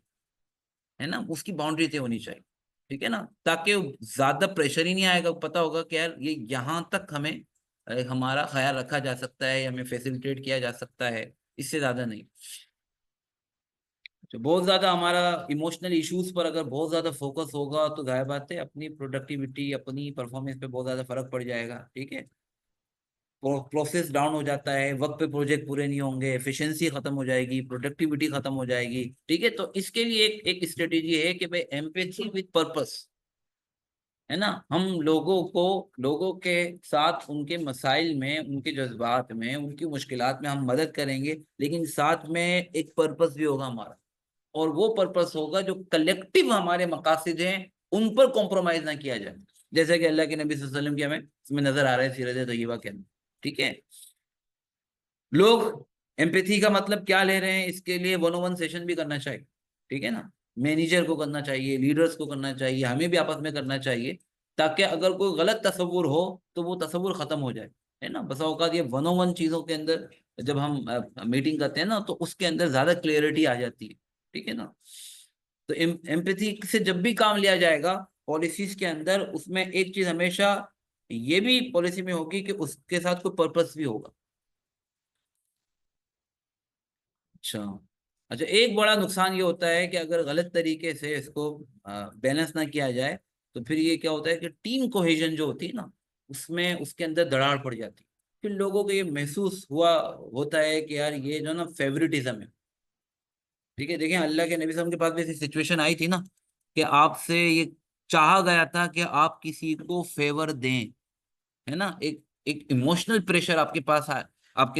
ہے نا. اس کی باؤنڈری طے ہونی چاہیے. ٹھیک ہے نا. تاکہ زیادہ پریشر ہی نہیں آئے گا، پتا ہوگا کہ یار یہ یہاں تک ہمیں ہمارا خیال رکھا جا سکتا ہے، ہمیں فیسیلیٹیٹ کیا جا سکتا ہے، اس سے زیادہ نہیں. بہت زیادہ ہمارا ایموشنل ایشوز پر اگر بہت زیادہ فوکس ہوگا تو ظاہر بات ہے اپنی پروڈکٹیوٹی، اپنی پرفارمنس پہ بہت زیادہ فرق پڑ جائے گا. ٹھیک ہے. پروسیس ڈاؤن ہو جاتا ہے، وقت پہ پروجیکٹ پورے نہیں ہوں گے، ایفیشنسی ختم ہو جائے گی، پروڈکٹیوٹی ختم ہو جائے گی. ٹھیک ہے، تو اس کے لیے ایک اسٹریٹجی ہے کہ بھائی ایمپیتھی وتھ پرپس، ہے نا. ہم لوگوں کے ساتھ ان کے مسائل میں، ان کے جذبات میں، ان کی مشکلات میں ہم مدد کریں گے، لیکن ساتھ میں ایک پرپس بھی ہوگا ہمارا، اور وہ پرپس ہوگا جو کلیکٹیو ہمارے مقاصد ہیں ان پر کمپرومائز نہ کیا جائے، جیسے کہ اللہ کے نبی صلی اللہ علیہ وسلم کی ہمیں اس میں نظر آ رہا ہے سیرت طیبہ کے اندر. ٹھیک ہے، لوگ ایمپیتھی کا مطلب کیا لے رہے ہیں، اس کے لیے 101 سیشن بھی کرنا چاہیے. ٹھیک ہے نا، مینیجر کو کرنا چاہیے، لیڈرز کو کرنا چاہیے، ہمیں بھی آپس میں کرنا چاہیے، تاکہ اگر کوئی غلط تصور ہو تو وہ تصور ختم ہو جائے، ہے نا. بسا اوقات یہ 101 چیزوں کے اندر جب ہم میٹنگ کرتے ہیں نا تو اس کے اندر زیادہ کلیئرٹی آ جاتی ہے. ٹھیک ہے نا، تو ایمپیتھی سے جب بھی کام لیا جائے گا پالیسیز کے اندر، اس میں ایک چیز ہمیشہ یہ بھی پالیسی میں ہوگی کہ اس کے ساتھ کوئی پرپس بھی ہوگا. اچھا ایک بڑا نقصان یہ ہوتا ہے کہ اگر غلط طریقے سے اس کو بیلنس نہ کیا جائے تو پھر یہ کیا ہوتا ہے کہ ٹیم کوہیژن جو ہوتی ہے نا، اس میں اس کے اندر دراڑ پڑ جاتی ہے. پھر لوگوں کو یہ محسوس ہوتا ہے کہ یار یہ جو نا فیوریٹزم ہے. ٹھیک ہے، دیکھیں اللہ کے نبی صلی اللہ علیہ وسلم کے پاس بھی ایسی سچویشن آئی تھی نا کہ آپ سے یہ چاہا گیا تھا کہ آپ کسی کو فیور دیں، ہے نا. ایک ایموشنل پریشر آپ کے پاس آیا، آپ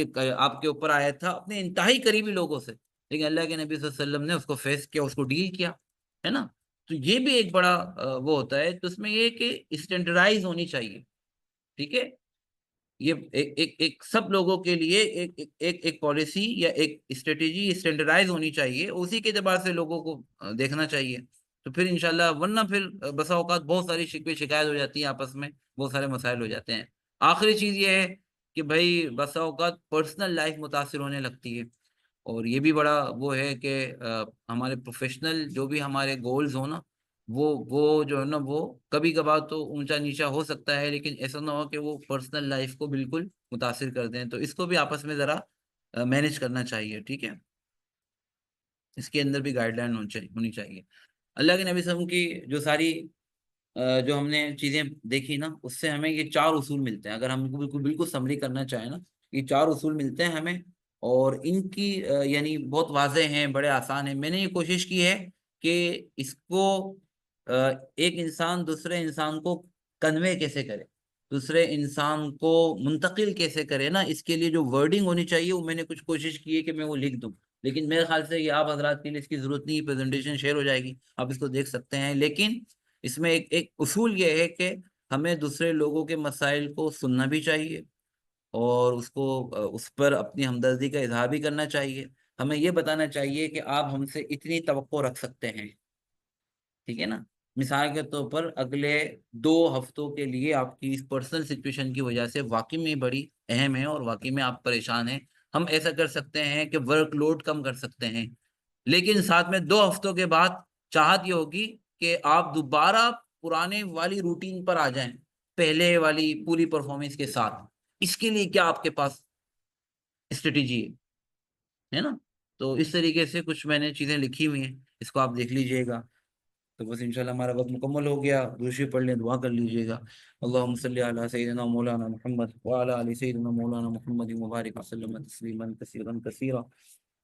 کے اوپر آیا تھا اپنے انتہائی قریبی لوگوں سے، لیکن اللہ کے نبی صلی اللہ علیہ وسلم نے اس کو فیس کیا، اس کو ڈیل کیا، ہے نا. تو یہ بھی ایک بڑا وہ ہوتا ہے. تو اس میں یہ کہ اسٹینڈرڈائز ہونی چاہیے. ٹھیک ہے، یہ ایک سب لوگوں کے لیے ایک پالیسی یا ایک اسٹریٹجی اسٹینڈرڈائز ہونی چاہیے، اسی کے اعتبار سے لوگوں کو دیکھنا چاہیے. تو پھر انشاءاللہ، ورنہ پھر بسا اوقات بہت ساری شکایت ہو جاتی ہے آپس میں، بہت سارے مسائل ہو جاتے ہیں. آخری چیز یہ ہے کہ بھائی بسا اوقات پرسنل لائف متاثر ہونے لگتی ہے، اور یہ بھی بڑا وہ ہے کہ ہمارے پروفیشنل جو بھی ہمارے گولز ہوں نا، وہ جو ہے نا وہ کبھی کبھار تو اونچا نیچا ہو سکتا ہے، لیکن ایسا نہ ہو کہ وہ پرسنل لائف کو بالکل متاثر کر دیں. تو اس کو بھی آپس میں ذرا مینج کرنا چاہیے. ٹھیک ہے، اس کے اندر بھی گائیڈ لائن ہونی چاہیے. اللہ کے نبی صلی اللہ علیہ وسلم کی جو ساری جو ہم نے چیزیں دیکھی نا، اس سے ہمیں یہ 4 اصول ملتے ہیں. اگر ہم بالکل سمری کرنا چاہیں نا، یہ 4 اصول ملتے ہیں ہمیں، اور ان کی یعنی بہت واضح ہیں، بڑے آسان ہیں. میں نے یہ کوشش کی ہے کہ اس کو ایک انسان دوسرے انسان کو کنوے کیسے کرے، دوسرے انسان کو منتقل کیسے کرے نا، اس کے لیے جو ورڈنگ ہونی چاہیے وہ میں نے کچھ کوشش کی ہے کہ میں وہ لکھ دوں. لیکن میرے خیال سے یہ آپ حضرات کے لیے اس کی ضرورت نہیں، پریزنٹیشن شیئر ہو جائے گی، آپ اس کو دیکھ سکتے ہیں. لیکن اس میں ایک اصول یہ ہے کہ ہمیں دوسرے لوگوں کے مسائل کو سننا بھی چاہیے، اور اس پر اپنی ہمدردی کا اظہار بھی کرنا چاہیے. ہمیں یہ بتانا چاہیے کہ آپ ہم سے اتنی توقع رکھ سکتے ہیں. ٹھیک ہے نا، مثال کے طور پر اگلے 2 ہفتوں کے لیے آپ کی اس پرسنل سچویشن کی وجہ سے واقعی میں بڑی اہم ہے، اور واقعی میں آپ پریشان ہیں. ہم ایسا کر سکتے ہیں کہ ورک لوڈ کم کر سکتے ہیں، لیکن ساتھ میں 2 ہفتوں کے بعد چاہت یہ ہوگی کہ آپ دوبارہ پرانے والی روٹین پر آ جائیں، پہلے والی پوری پرفارمنس کے ساتھ. اس کے لیے کیا آپ کے پاس اسٹریٹجی ہے نا. تو اس طریقے سے کچھ میں نے چیزیں لکھی ہوئی ہیں، اس کو آپ دیکھ لیجئے گا. تو بس انشاءاللہ ہمارا وقت مکمل ہو گیا. دوسری پڑھ لیں، دعا کر لیجئے گا. اللہم صلی علی سیدنا مولانا محمد وعلی آل سیدنا مولانا محمد مبارک وسلم تسلیما کثیرا کثیرا.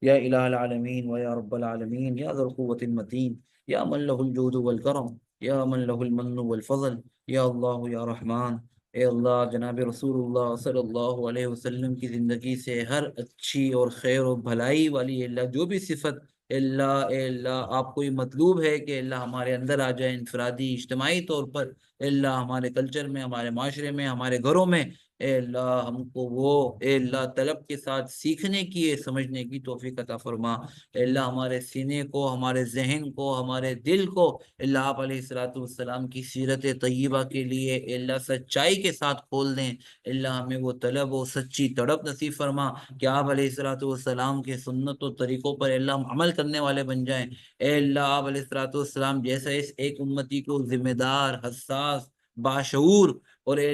یا الہ العالمین و یا رب العالمین، یا ذا القوة المتین، یا من له الجود والکرم، یا من له المن والفضل، یا اللہ یا رحمان. اے اللہ، جناب رسول اللہ صلی اللہ علیہ وسلم کی زندگی سے ہر اچھی اور خیر و بھلائی والی، اے اللہ جو بھی صفت، اے اللہ آپ کو یہ مطلوب ہے کہ اللہ ہمارے اندر آ جائے انفرادی اجتماعی طور پر. اے اللہ ہمارے کلچر میں، ہمارے معاشرے میں، ہمارے گھروں میں، اے اللہ ہم کو وہ اے اللہ طلب کے ساتھ سیکھنے کی، سمجھنے کی توفیق عطا فرما. اے اللہ ہمارے سینے کو، ہمارے ذہن کو، ہمارے دل کو اے اللہ آپ علیہ الصلوۃ والسلام کی سیرت طیبہ کے لیے اے اللہ سچائی کے ساتھ کھول دیں. اے اللہ ہمیں وہ طلب و سچی تڑپ نصیب فرما کہ آپ علیہ الصلوۃ والسلام کے سنت و طریقوں پر اے اللہ ہم عمل کرنے والے بن جائیں. اے اللہ آپ علیہ الصلوۃ والسلام جیسا اس ایک امتی کو ذمہ دار، حساس، باشعور، اور اے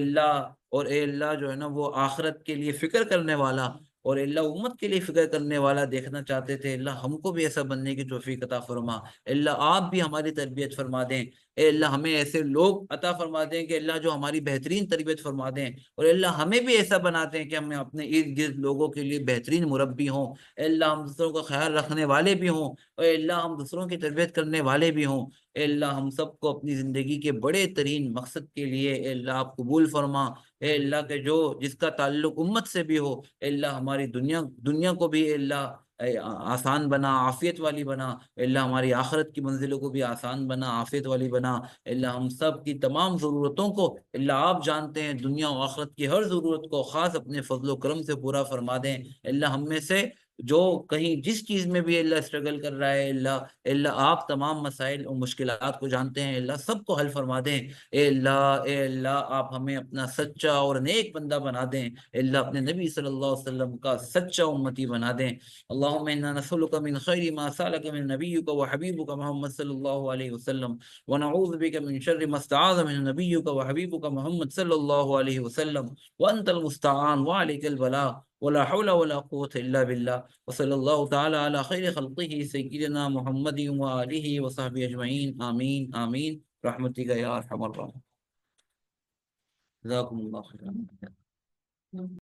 اللہ جو ہے نا وہ آخرت کے لیے فکر کرنے والا اور اے اللہ امت کے لیے فکر کرنے والا دیکھنا چاہتے تھے، اللہ ہم کو بھی ایسا بننے کی توفیق عطا فرما، اے اللہ آپ بھی ہماری تربیت فرما دیں، اے اللہ ہمیں ایسے لوگ عطا فرما دیں کہ اللہ جو ہماری بہترین تربیت فرما دیں، اور اے اللہ ہمیں بھی ایسا بناتے ہیں کہ ہم اپنے ارد گرد لوگوں کے لیے بہترین مربی ہوں، اے اللہ ہم دوسروں کا خیال رکھنے والے بھی ہوں، اور اے اللہ ہم دوسروں کی تربیت کرنے والے بھی ہوں، اے اللہ ہم سب کو اپنی زندگی کے بڑے ترین مقصد کے لیے اے اللہ آپ قبول فرما، اے اللہ کے جو جس کا تعلق امت سے بھی ہو، اے اللہ ہماری دنیا کو بھی اے اللہ آسان بنا، عافیت والی بنا، اے اللہ ہماری آخرت کی منزلوں کو بھی آسان بنا، عافیت والی بنا، اے اللہ ہم سب کی تمام ضرورتوں کو اے اللہ آپ جانتے ہیں، دنیا و آخرت کی ہر ضرورت کو خاص اپنے فضل و کرم سے پورا فرما دیں، اے اللہ ہم میں سے جو کہیں جس چیز میں بھی اللہ اسٹرگل کر رہا ہے، اے اللہ آپ تمام مسائل اور مشکلات کو جانتے ہیں، اے اللہ سب کو حل فرما دیں، اے اللہ آپ ہمیں اپنا سچا اور نیک بندہ بنا دیں، اے اللہ اپنے نبی صلی اللہ علیہ وسلم کا سچا امتی بنا دیں، اللہم انا نسألک من خیر ما سألک من نبیک و حبیبک محمد صلی اللہ علیہ وسلم ونعوذ بک من شر ما استعاذ من نبیک و حبیبک محمد صلی اللہ علیہ وسلم وانت المستعان وعلیک البلاغ ولا حول ولا قوة الا بالله وصلی اللہ تعالی علی خیر خلقه سیدنا محمد وآلہ وصحبہ اجمعین، آمین آمین رحمتک یا ارحم الراحمین، جزاکم اللہ خیرا۔